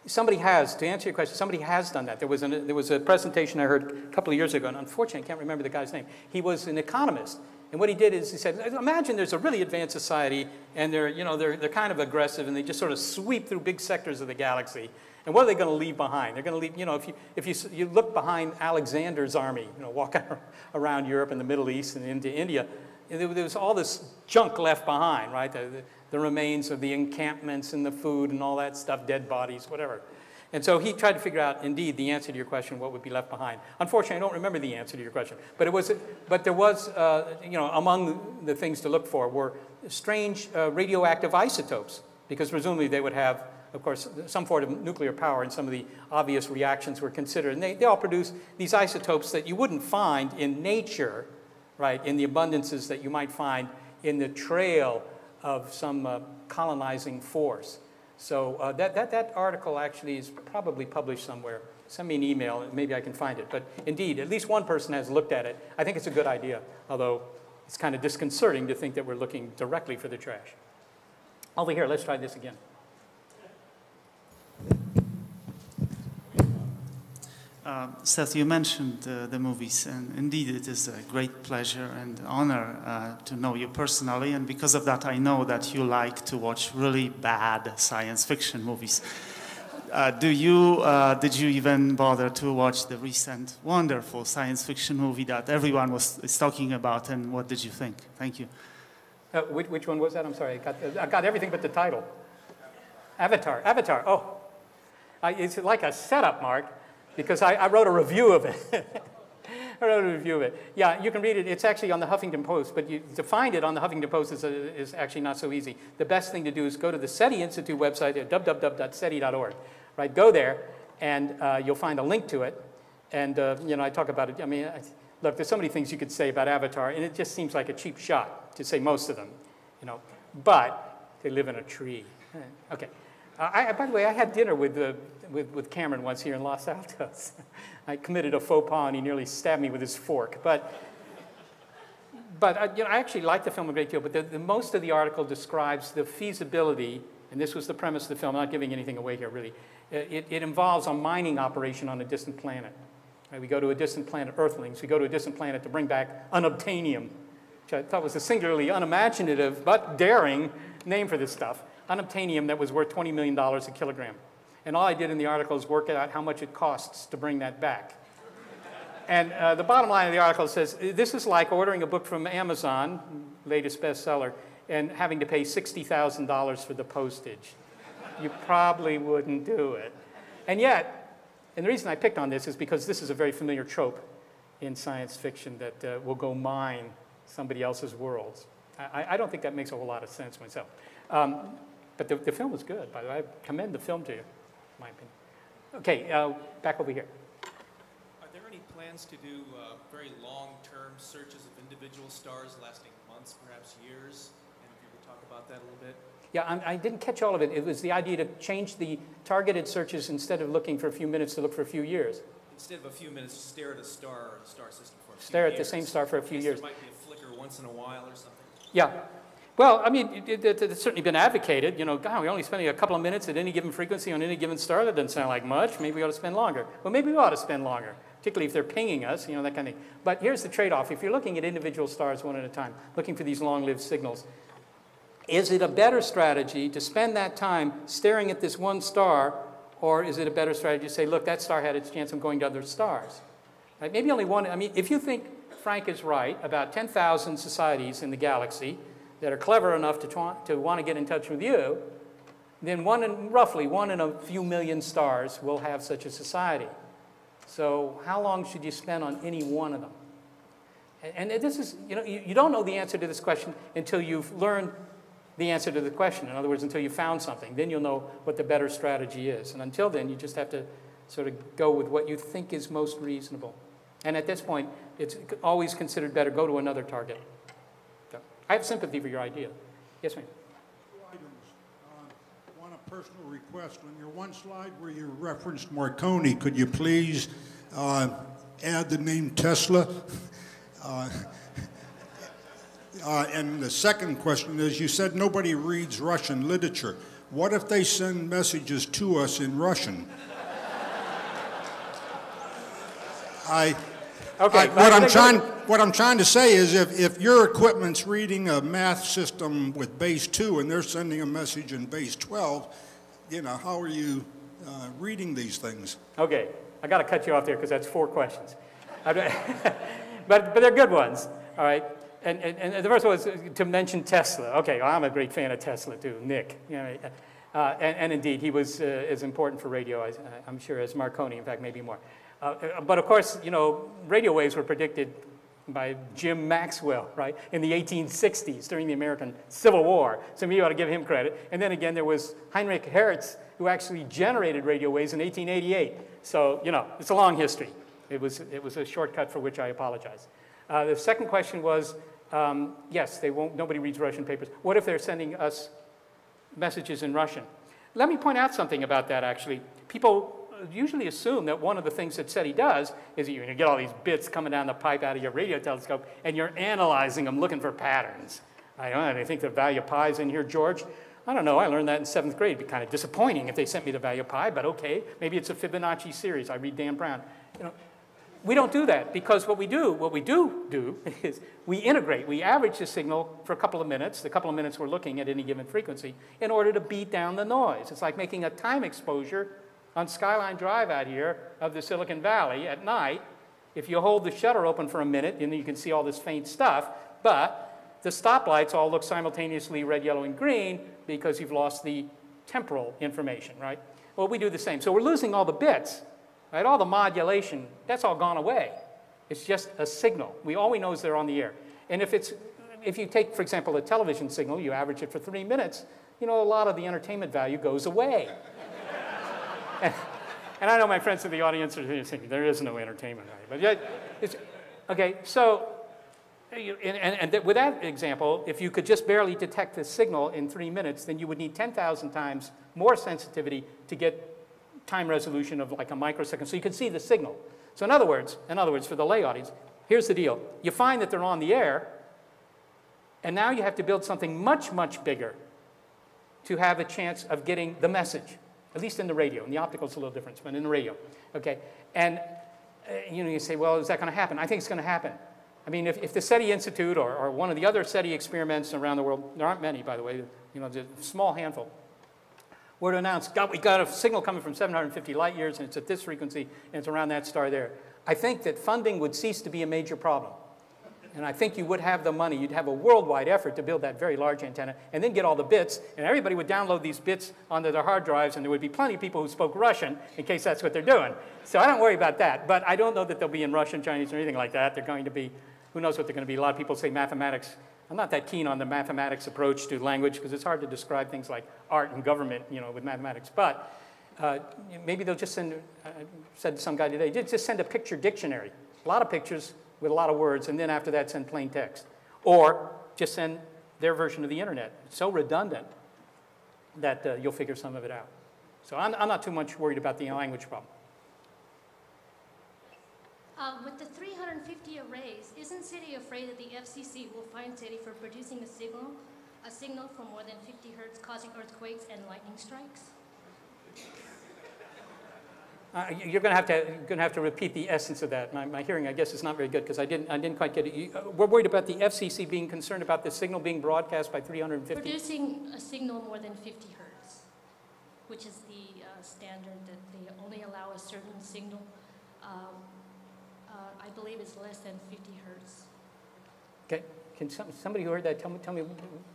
somebody has, to answer your question, somebody has done that. There was a presentation I heard a couple of years ago, and unfortunately, I can't remember the guy's name. He was an economist, and what he did is he said, imagine there's a really advanced society, and they're kind of aggressive, and they just sort of sweep through big sectors of the galaxy. And what are they going to leave behind? They're going to leave, if you look behind Alexander's army, walking around Europe and the Middle East and into India, there was all this junk left behind, right? The remains of the encampments and the food and all that stuff, dead bodies, whatever. And so he tried to figure out, indeed, the answer to your question, what would be left behind. Unfortunately, I don't remember the answer to your question. But there was, among the things to look for were strange radioactive isotopes, because presumably they would have, of course, some form of nuclear power, and some of the obvious reactions were considered. And they all produce these isotopes that you wouldn't find in nature, right, in the abundances that you might find in the trail of some colonizing force. So that article actually is probably published somewhere. Send me an email, and maybe I can find it. But indeed, at least one person has looked at it. I think it's a good idea, although it's kind of disconcerting to think that we're looking directly for the trash. Over here, let's try this again. Seth, you mentioned the movies, and indeed it is a great pleasure and honor to know you personally, and because of that I know that you like to watch really bad science fiction movies. Did you even bother to watch the recent wonderful science fiction movie that everyone is talking about, and what did you think? Thank you. Which one was that? I'm sorry, I got everything but the title. Avatar. Oh, it's like a setup, Mark. Because I wrote a review of it. Yeah, you can read it. It's actually on the Huffington Post, but to find it on the Huffington Post is actually not so easy. The best thing to do is go to the SETI Institute website at www.seti.org. Right, go there, and you'll find a link to it. And I talk about it. I mean, look, there's so many things you could say about Avatar, and it just seems like a cheap shot to say most of them. But they live in a tree. Okay. By the way, I had dinner with Cameron once here in Los Altos. I committed a faux pas, and he nearly stabbed me with his fork. But I actually like the film a great deal. But most of the article describes the feasibility, and this was the premise of the film. I'm not giving anything away here, really. It involves a mining operation on a distant planet. Right, we go to a distant planet, Earthlings. We go to a distant planet to bring back unobtainium. which I thought was a singularly unimaginative but daring name for this stuff, unobtainium that was worth $20 million a kilogram. And all I did in the article is work out how much it costs to bring that back. And the bottom line of the article says, this is like ordering a book from Amazon, latest bestseller, and having to pay $60,000 for the postage. You probably wouldn't do it. And yet, and the reason I picked on this is because this is a very familiar trope in science fiction that will go mine somebody else's worlds. I don't think that makes a whole lot of sense myself. But the film was good, by the way. I commend the film to you, in my opinion. Okay, back over here. Are there any plans to do very long-term searches of individual stars lasting months, perhaps years? And if you could talk about that a little bit. Yeah, I didn't catch all of it. It was the idea to change the targeted searches instead of looking for a few minutes to look for a few years. Instead of a few minutes, stare at a star or a star system for a few years. Stare at the same star for a few years. There might be a flicker once in a while or something. Yeah. Well, I mean, it's certainly been advocated. You know, God, we're only spending a couple of minutes at any given frequency on any given star. That doesn't sound like much. Maybe we ought to spend longer. Well, maybe we ought to spend longer, particularly if they're pinging us, you know, that kind of thing. But here's the trade-off. If you're looking at individual stars one at a time, looking for these long-lived signals, is it a better strategy to spend that time staring at this one star, or is it a better strategy to say, look, that star had its chance of going to other stars? Right? Maybe only one. I mean, if you think Frank is right about 10,000 societies in the galaxy that are clever enough to want to get in touch with you, then roughly one in a few million stars will have such a society. So how long should you spend on any one of them? And this is, you know, you don't know the answer to this question until you've learned the answer to the question. In other words, until you found something. Then you'll know what the better strategy is. And until then, you just have to sort of go with what you think is most reasonable. And at this point, it's always considered better, go to another target. So, I have sympathy for your idea. Yes, ma'am. Two items. One, a personal request. On your one slide where you referenced Marconi, could you please add the name Tesla? And the second question is, you said nobody reads Russian literature. What if they send messages to us in Russian? What I'm trying to say is, if your equipment's reading a math system with base 2 and they're sending a message in base 12, you know, how are you reading these things? Okay, I got to cut you off there because that's 4 questions. but they're good ones, all right? And the first one was to mention Tesla. Okay, well, I'm a great fan of Tesla too, Nick. You know, and indeed, he was as important for radio, I'm sure, as Marconi, in fact, maybe more. But of course, you know, radio waves were predicted by Jim Maxwell, right, in the 1860s during the American Civil War. So maybe you ought to give him credit. And then again, there was Heinrich Hertz, who actually generated radio waves in 1888. So, you know, it's a long history. It was a shortcut for which I apologize. The second question was, yes, nobody reads Russian papers. What if they're sending us messages in Russian? Let me point out something about that, actually. People usually assume that one of the things that SETI does is you get all these bits coming down the pipe out of your radio telescope, and you're analyzing them, looking for patterns. I don't know, I think the value of pi is in here, George. I don't know, I learned that in 7th grade. It'd be kind of disappointing if they sent me the value of pi, but okay, maybe it's a Fibonacci series. I read Dan Brown. You know, we don't do that, because what we do is we integrate. We average the signal for a couple of minutes, the couple of minutes we're looking at any given frequency, in order to beat down the noise. It's like making a time exposure on Skyline Drive out here of the Silicon Valley at night. If you hold the shutter open for a minute, then you can see all this faint stuff, but the stoplights all look simultaneously red, yellow, and green because you've lost the temporal information, right? Well, we do the same. So we're losing all the bits. Right, all the modulation, that's all gone away. It's just a signal. All we know is they're on the air. And if you take, for example, a television signal, you average it for 3 minutes, you know, a lot of the entertainment value goes away. and I know my friends in the audience are thinking, there is no entertainment value. But okay, so, with that example, if you could just barely detect the signal in 3 minutes, then you would need 10,000 times more sensitivity to get time resolution of like a microsecond, so you can see the signal. So in other words, for the lay audience, here's the deal. You find that they're on the air, and now you have to build something much, much bigger to have a chance of getting the message, at least in the radio. In the optical, it's a little different, but in the radio, okay? And you know, you say, well, is that going to happen? I think it's going to happen. I mean, if the SETI Institute or one of the other SETI experiments around the world, there aren't many, by the way, you know, there's a small handful, were to announce, we got a signal coming from 750 light years, and it's at this frequency, and it's around that star there, I think that funding would cease to be a major problem. And I think you would have the money. You'd have a worldwide effort to build that very large antenna and then get all the bits, and everybody would download these bits onto their hard drives, and there would be plenty of people who spoke Russian in case that's what they're doing. So I don't worry about that. But I don't know that they'll be in Russian, Chinese, or anything like that. They're going to be, who knows what they're going to be. A lot of people say mathematics. I'm not that keen on the mathematics approach to language because it's hard to describe things like art and government, you know, with mathematics. But maybe they'll just send, said to some guy today, just send a picture dictionary. A lot of pictures with a lot of words, and then after that send plain text. Or just send their version of the internet. It's so redundant that you'll figure some of it out. So I'm not too much worried about the language problem. With the 350 arrays, isn't SETI afraid that the FCC will fine SETI for producing a signal for more than 50 hertz, causing earthquakes and lightning strikes? You're going to have to repeat the essence of that. My hearing, I guess, is not very good because I didn't quite get it. We're worried about the FCC being concerned about the signal being broadcast by 350. Producing a signal more than 50 hertz, which is the standard that they only allow a certain signal. I believe it's less than 50 hertz. Okay. Can somebody who heard that tell me?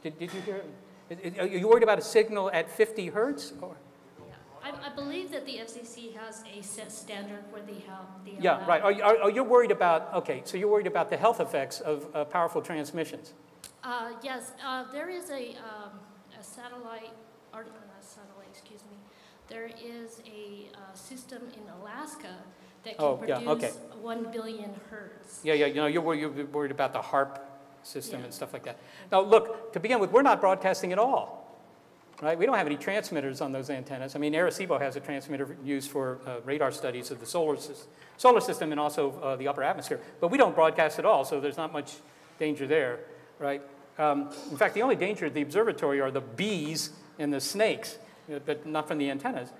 Did you hear it? Are you worried about a signal at 50 hertz? Or? I believe that the FCC has a set standard where they have the yeah, right. Are you worried about, okay, so you're worried about the health effects of powerful transmissions? Yes, there is a satellite, or not satellite, excuse me. There is a system in Alaska that can produce 1 billion hertz. Yeah, you know, you're worried about the HARP system and stuff like that. Now, look, to begin with, we're not broadcasting at all. Right? We don't have any transmitters on those antennas. I mean, Arecibo has a transmitter used for radar studies of the solar system and also the upper atmosphere. But we don't broadcast at all, so there's not much danger there, right? In fact, the only danger at the observatory are the bees and the snakes, but not from the antennas.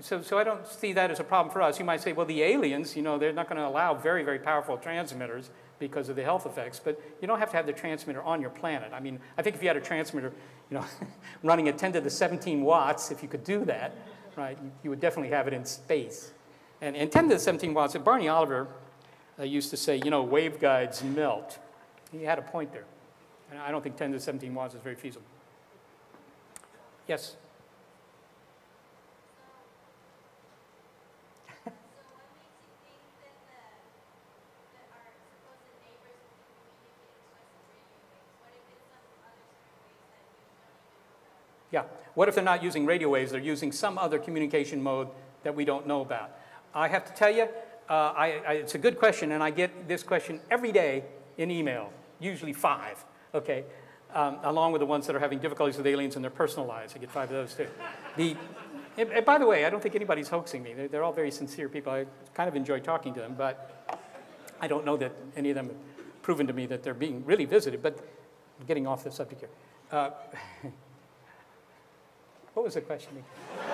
So I don't see that as a problem for us. You might say, well, the aliens, you know, they're not going to allow very, very powerful transmitters because of the health effects, but you don't have to have the transmitter on your planet. I mean, I think if you had a transmitter, you know, running at 10 to the 17 watts, if you could do that, right, you would definitely have it in space. And 10 to the 17 watts, Barney Oliver used to say, you know, waveguides melt. He had a point there. And I don't think 10 to 17 watts is very feasible. Yes? Yeah. What if they're not using radio waves? They're using some other communication mode that we don't know about. I have to tell you, it's a good question, and I get this question every day in email, usually 5, okay, along with the ones that are having difficulties with aliens in their personal lives. I get 5 of those, too. And by the way, I don't think anybody's hoaxing me. They're all very sincere people. I kind of enjoy talking to them, but I don't know that any of them have proven to me that they're being really visited, but I'm getting off the subject here. What was the question? Other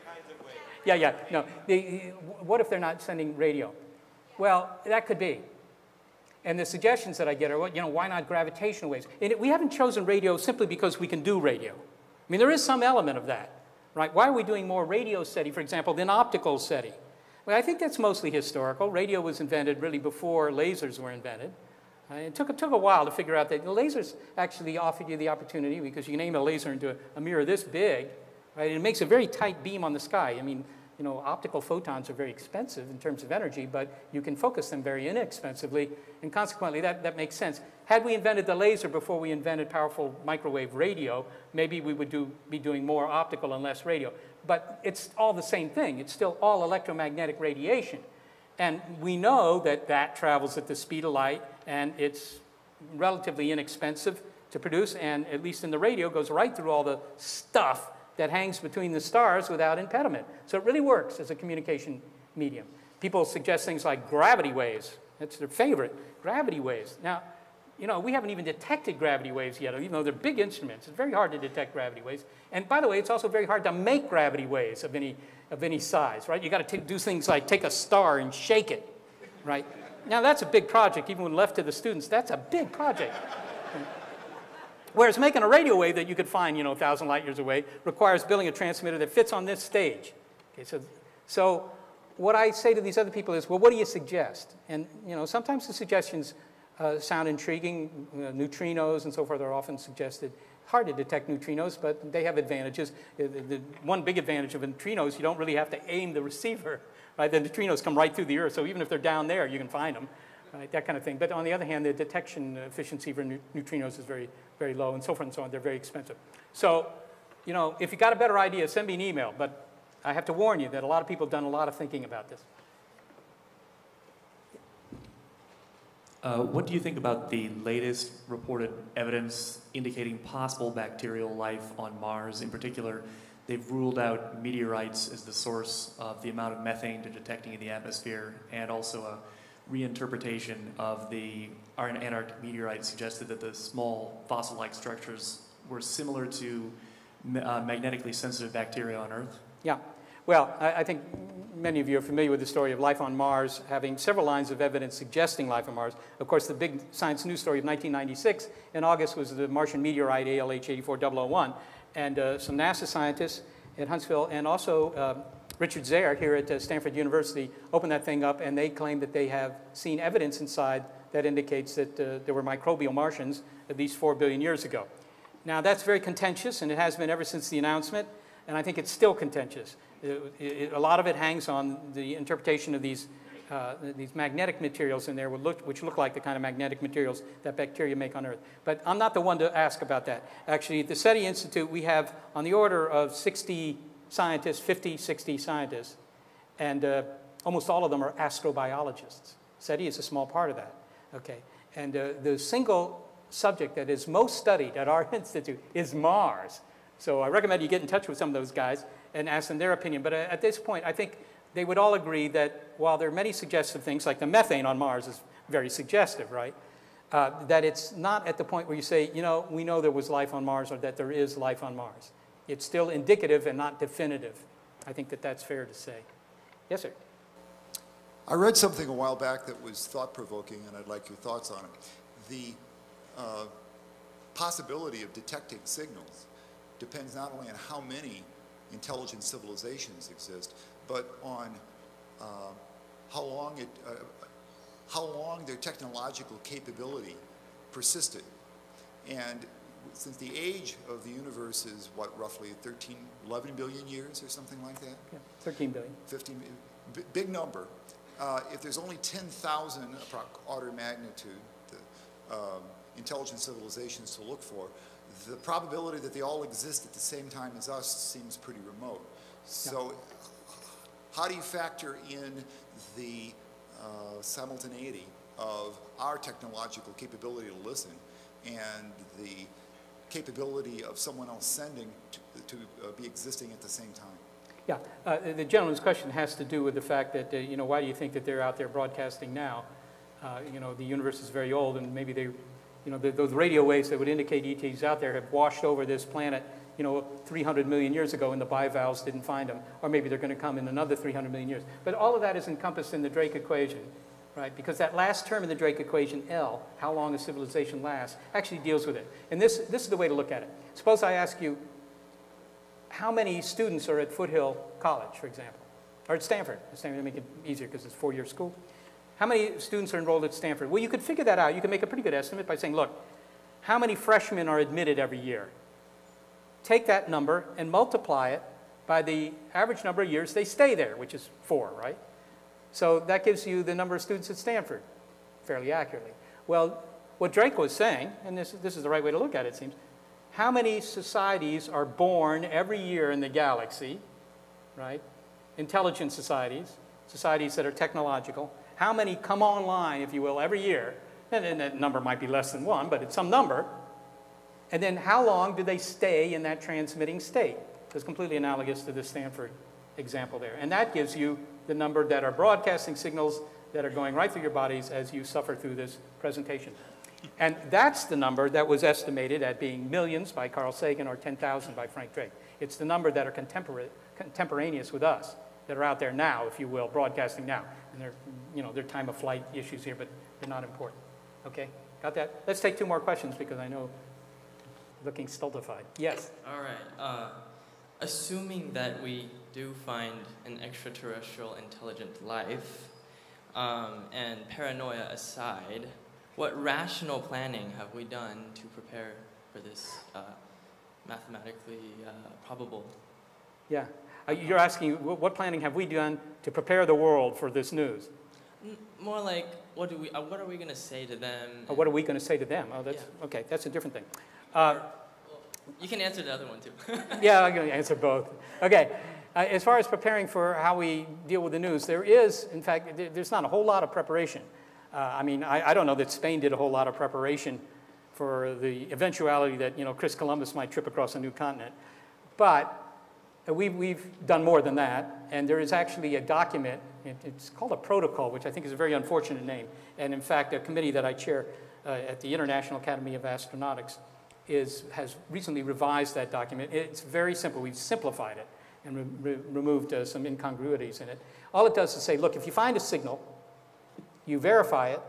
kinds of waves. Yeah. No. What if they're not sending radio? Well, that could be. And the suggestions that I get are, you know, why not gravitational waves? And we haven't chosen radio simply because we can do radio. I mean, there is some element of that, right? Why are we doing more radio SETI, for example, than optical SETI? Well, I think that's mostly historical. Radio was invented really before lasers were invented. It took a while to figure out that the lasers actually offered you the opportunity because you can aim a laser into a mirror this big, right? And it makes a very tight beam on the sky. I mean, you know, optical photons are very expensive in terms of energy, but you can focus them very inexpensively, and consequently that makes sense. Had we invented the laser before we invented powerful microwave radio, maybe we would be doing more optical and less radio. But it's all the same thing. It's still all electromagnetic radiation. And we know that travels at the speed of light, and it's relatively inexpensive to produce, and at least in the radio, goes right through all the stuff that hangs between the stars without impediment. So it really works as a communication medium. People suggest things like gravity waves. That's their favorite, gravity waves. Now, you know, we haven't even detected gravity waves yet, even though they're big instruments. It's very hard to detect gravity waves. And by the way, it's also very hard to make gravity waves of any size, right? You got to do things like take a star and shake it, right? Now, that's a big project. Even when left to the students, that's a big project. Whereas making a radio wave that you could find, 1,000 light years away requires building a transmitter that fits on this stage. Okay, so what I say to these other people is, well, what do you suggest? And, sometimes the suggestions sound intriguing. Neutrinos and so forth are often suggested. Hard to detect neutrinos, but they have advantages. The one big advantage of neutrinos, you don't really have to aim the receiver. Right? The neutrinos come right through the Earth, so even if they're down there, you can find them. Right? That kind of thing. But on the other hand, the detection efficiency for neutrinos is very, very low, and so forth and so on. They're very expensive. So, if you got a better idea, send me an email. But I have to warn you that a lot of people have done a lot of thinking about this. What do you think about the latest reported evidence indicating possible bacterial life on Mars? In particular, they've ruled out meteorites as the source of the amount of methane they're detecting in the atmosphere, and also a reinterpretation of the Antarctic meteorite suggested that the small fossil-like structures were similar to magnetically sensitive bacteria on Earth. Yeah. Well, I think many of you are familiar with the story of life on Mars having several lines of evidence suggesting life on Mars. Of course, the big science news story of 1996 in August was the Martian meteorite ALH 84001. And some NASA scientists at Huntsville and also Richard Zayer here at Stanford University opened that thing up, and they claim that they have seen evidence inside that indicates that there were microbial Martians at least 4 billion years ago. Now, that's very contentious, and it has been ever since the announcement, and I think it's still contentious. A lot of it hangs on the interpretation of these magnetic materials in there, which look like the kind of magnetic materials that bacteria make on Earth. But I'm not the one to ask about that. Actually, at the SETI Institute, we have on the order of 60 scientists, 50, 60 scientists, and almost all of them are astrobiologists. SETI is a small part of that, okay? And the single subject that is most studied at our institute is Mars. So I recommend you get in touch with some of those guys and ask them their opinion. But at this point, I think they would all agree that while there are many suggestive things, like the methane on Mars is very suggestive, right? That it's not at the point where you say, we know there was life on Mars or that there is life on Mars. It's still indicative and not definitive. I think that that's fair to say. Yes, sir? I read something a while back that was thought-provoking, and I'd like your thoughts on it. The possibility of detecting signals depends not only on how many intelligent civilizations exist, but on how long their technological capability persisted. And since the age of the universe is, what, roughly 11 billion years or something like that? Yeah, 13 billion. 15, big number. If there's only 10,000 order magnitude intelligent civilizations to look for, the probability that they all exist at the same time as us seems pretty remote. So how do you factor in the simultaneity of our technological capability to listen and the capability of someone else sending to be existing at the same time? Yeah, the gentleman's question has to do with the fact that, why do you think that they're out there broadcasting now? The universe is very old, and maybe they, those radio waves that would indicate ETs out there have washed over this planet, 300 million years ago, and the bivalves didn't find them. Or maybe they're going to come in another 300 million years. But all of that is encompassed in the Drake equation, right? Because that last term in the Drake equation, L, how long a civilization lasts, actually deals with it. And this is the way to look at it. Suppose I ask you, how many students are at Foothill College, for example? Or at Stanford. At Stanford, to make it easier because it's a 4-year school. How many students are enrolled at Stanford? Well, you could figure that out. You can make a pretty good estimate by saying, look, how many freshmen are admitted every year? Take that number and multiply it by the average number of years they stay there, which is 4, right? So that gives you the number of students at Stanford, fairly accurately. Well, what Drake was saying, and this is the right way to look at it, it seems, how many societies are born every year in the galaxy, right? Intelligent societies, societies that are technological. How many come online, if you will, every year? And that number might be less than 1, but it's some number. And then how long do they stay in that transmitting state? It's completely analogous to the Stanford example there. And that gives you the number that are broadcasting signals that are going right through your bodies as you suffer through this presentation. And that's the number that was estimated at being millions by Carl Sagan or 10,000 by Frank Drake. It's the number that are contemporaneous with us. that are out there now, if you will, broadcasting now. And they're, you know, they're time of flight issues here, but they're not important. Okay, got that? Let's take 2 more questions because I know looking stultified. Yes? All right. Assuming that we do find an extraterrestrial intelligent life, and paranoia aside, what rational planning have we done to prepare for this mathematically probable? Yeah. You're asking, what planning have we done to prepare the world for this news? More like, what are we going to say to them? What are we going to say to them? Oh, that's, yeah. Okay, that's a different thing. You can answer the other one, too. Yeah, I'm going to answer both. Okay. As far as preparing for how we deal with the news, there is, in fact, there's not a whole lot of preparation. I mean, I don't know that Spain did a whole lot of preparation for the eventuality that, you know, Chris Columbus might trip across a new continent. But we've done more than that, and there is actually a document, it's called a protocol, which I think is a very unfortunate name. And in fact, a committee that I chair at the International Academy of Astronautics has recently revised that document. It's very simple. We've simplified it and removed some incongruities in it. All it does is say, look, if you find a signal, you verify it,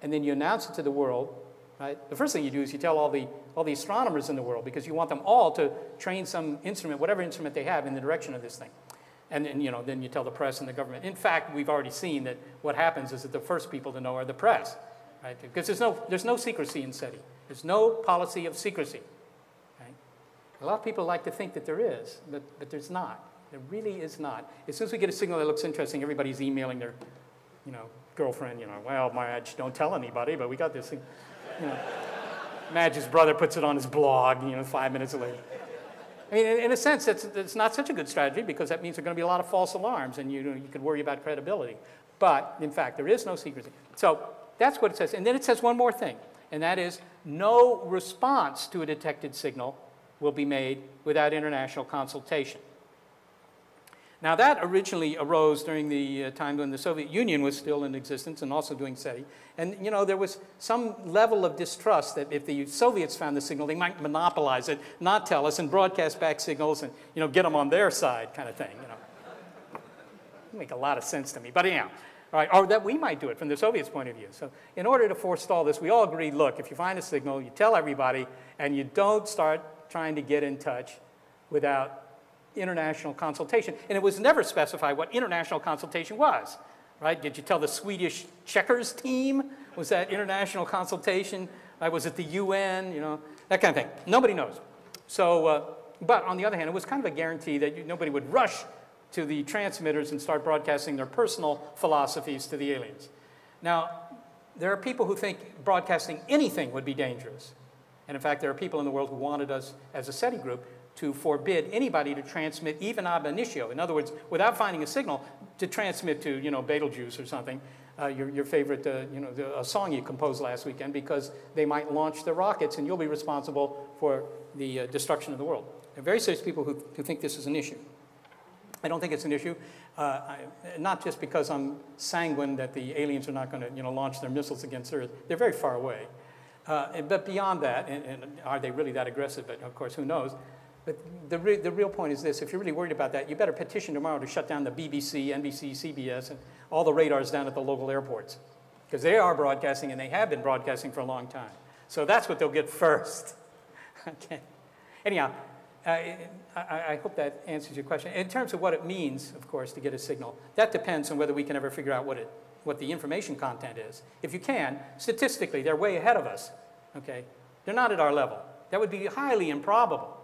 and then you announce it to the world, right? The first thing you do is you tell all the astronomers in the world, because you want them all to train some instrument, whatever instrument they have, in the direction of this thing. And then, you know, then you tell the press and the government. In fact, we've already seen that what happens is that the first people to know are the press, right? Because there's no secrecy in SETI. There's no policy of secrecy. Right? A lot of people like to think that there is, but there's not. There really is not. As soon as we get a signal that looks interesting, everybody's emailing their, you know, girlfriend, you know, well, Madge, don't tell anybody, but we got this thing. You know, Madge's brother puts it on his blog, you know, 5 minutes later. I mean, in a sense, it's not such a good strategy because that means there are going to be a lot of false alarms and you could worry about credibility. But, in fact, there is no secrecy. So that's what it says. And then it says one more thing, and that is no response to a detected signal will be made without international consultation. Now, that originally arose during the time when the Soviet Union was still in existence and also doing SETI. And, you know, there was some level of distrust that if the Soviets found the signal, they might monopolize it, not tell us, and broadcast back signals and, you know, get them on their side kind of thing, you know. It make a lot of sense to me. But anyhow, all right, or that we might do it from the Soviets' point of view. So in order to forestall this, we all agreed, look, if you find a signal, you tell everybody, and you don't start trying to get in touch without international consultation. And it was never specified what international consultation was, right? Did you tell the Swedish checkers team? Was that international consultation? Was it the UN? You know, that kind of thing. Nobody knows. So, but on the other hand, it was kind of a guarantee that nobody would rush to the transmitters and start broadcasting their personal philosophies to the aliens. Now, there are people who think broadcasting anything would be dangerous. And in fact, there are people in the world who wanted us, as a SETI group, to forbid anybody to transmit even ab initio. In other words, without finding a signal, to transmit to, you know, Betelgeuse or something, your favorite, you know, a song you composed last weekend, because they might launch the rockets and you'll be responsible for the destruction of the world. There are very serious people who think this is an issue. I don't think it's an issue, not just because I'm sanguine that the aliens are not going to, you know, launch their missiles against Earth. They're very far away. But beyond that, and are they really that aggressive? But of course, who knows? But the real point is this: if you're really worried about that, you better petition tomorrow to shut down the BBC, NBC, CBS, and all the radars down at the local airports. Because they are broadcasting, and they have been broadcasting for a long time. So that's what they'll get first. Okay. Anyhow, I hope that answers your question. In terms of what it means, of course, to get a signal, that depends on whether we can ever figure out what the information content is. If you can, statistically, they're way ahead of us. Okay? They're not at our level. That would be highly improbable.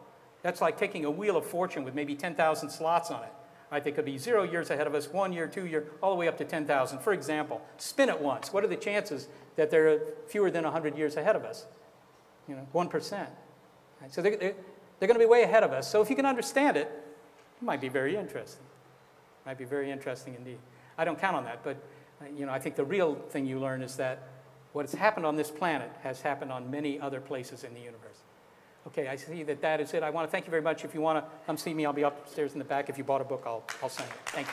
That's like taking a wheel of fortune with maybe 10,000 slots on it. Right? They could be 0 years ahead of us, 1 year, 2 year, all the way up to 10,000. For example, spin it once. What are the chances that they're fewer than 100 years ahead of us? You know, 1%. Right? So they're going to be way ahead of us. So if you can understand it, it might be very interesting. It might be very interesting indeed. I don't count on that, but you know, I think the real thing you learn is that what has happened on this planet has happened on many other places in the universe. Okay, I see that is it. I want to thank you very much. If you want to come see me, I'll be upstairs in the back. If you bought a book, I'll send it. Thank you.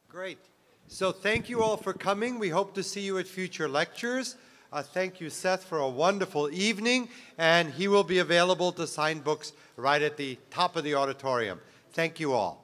Great. So thank you all for coming. We hope to see you at future lectures. Thank you, Seth, for a wonderful evening, and he will be available to sign books right at the top of the auditorium. Thank you all.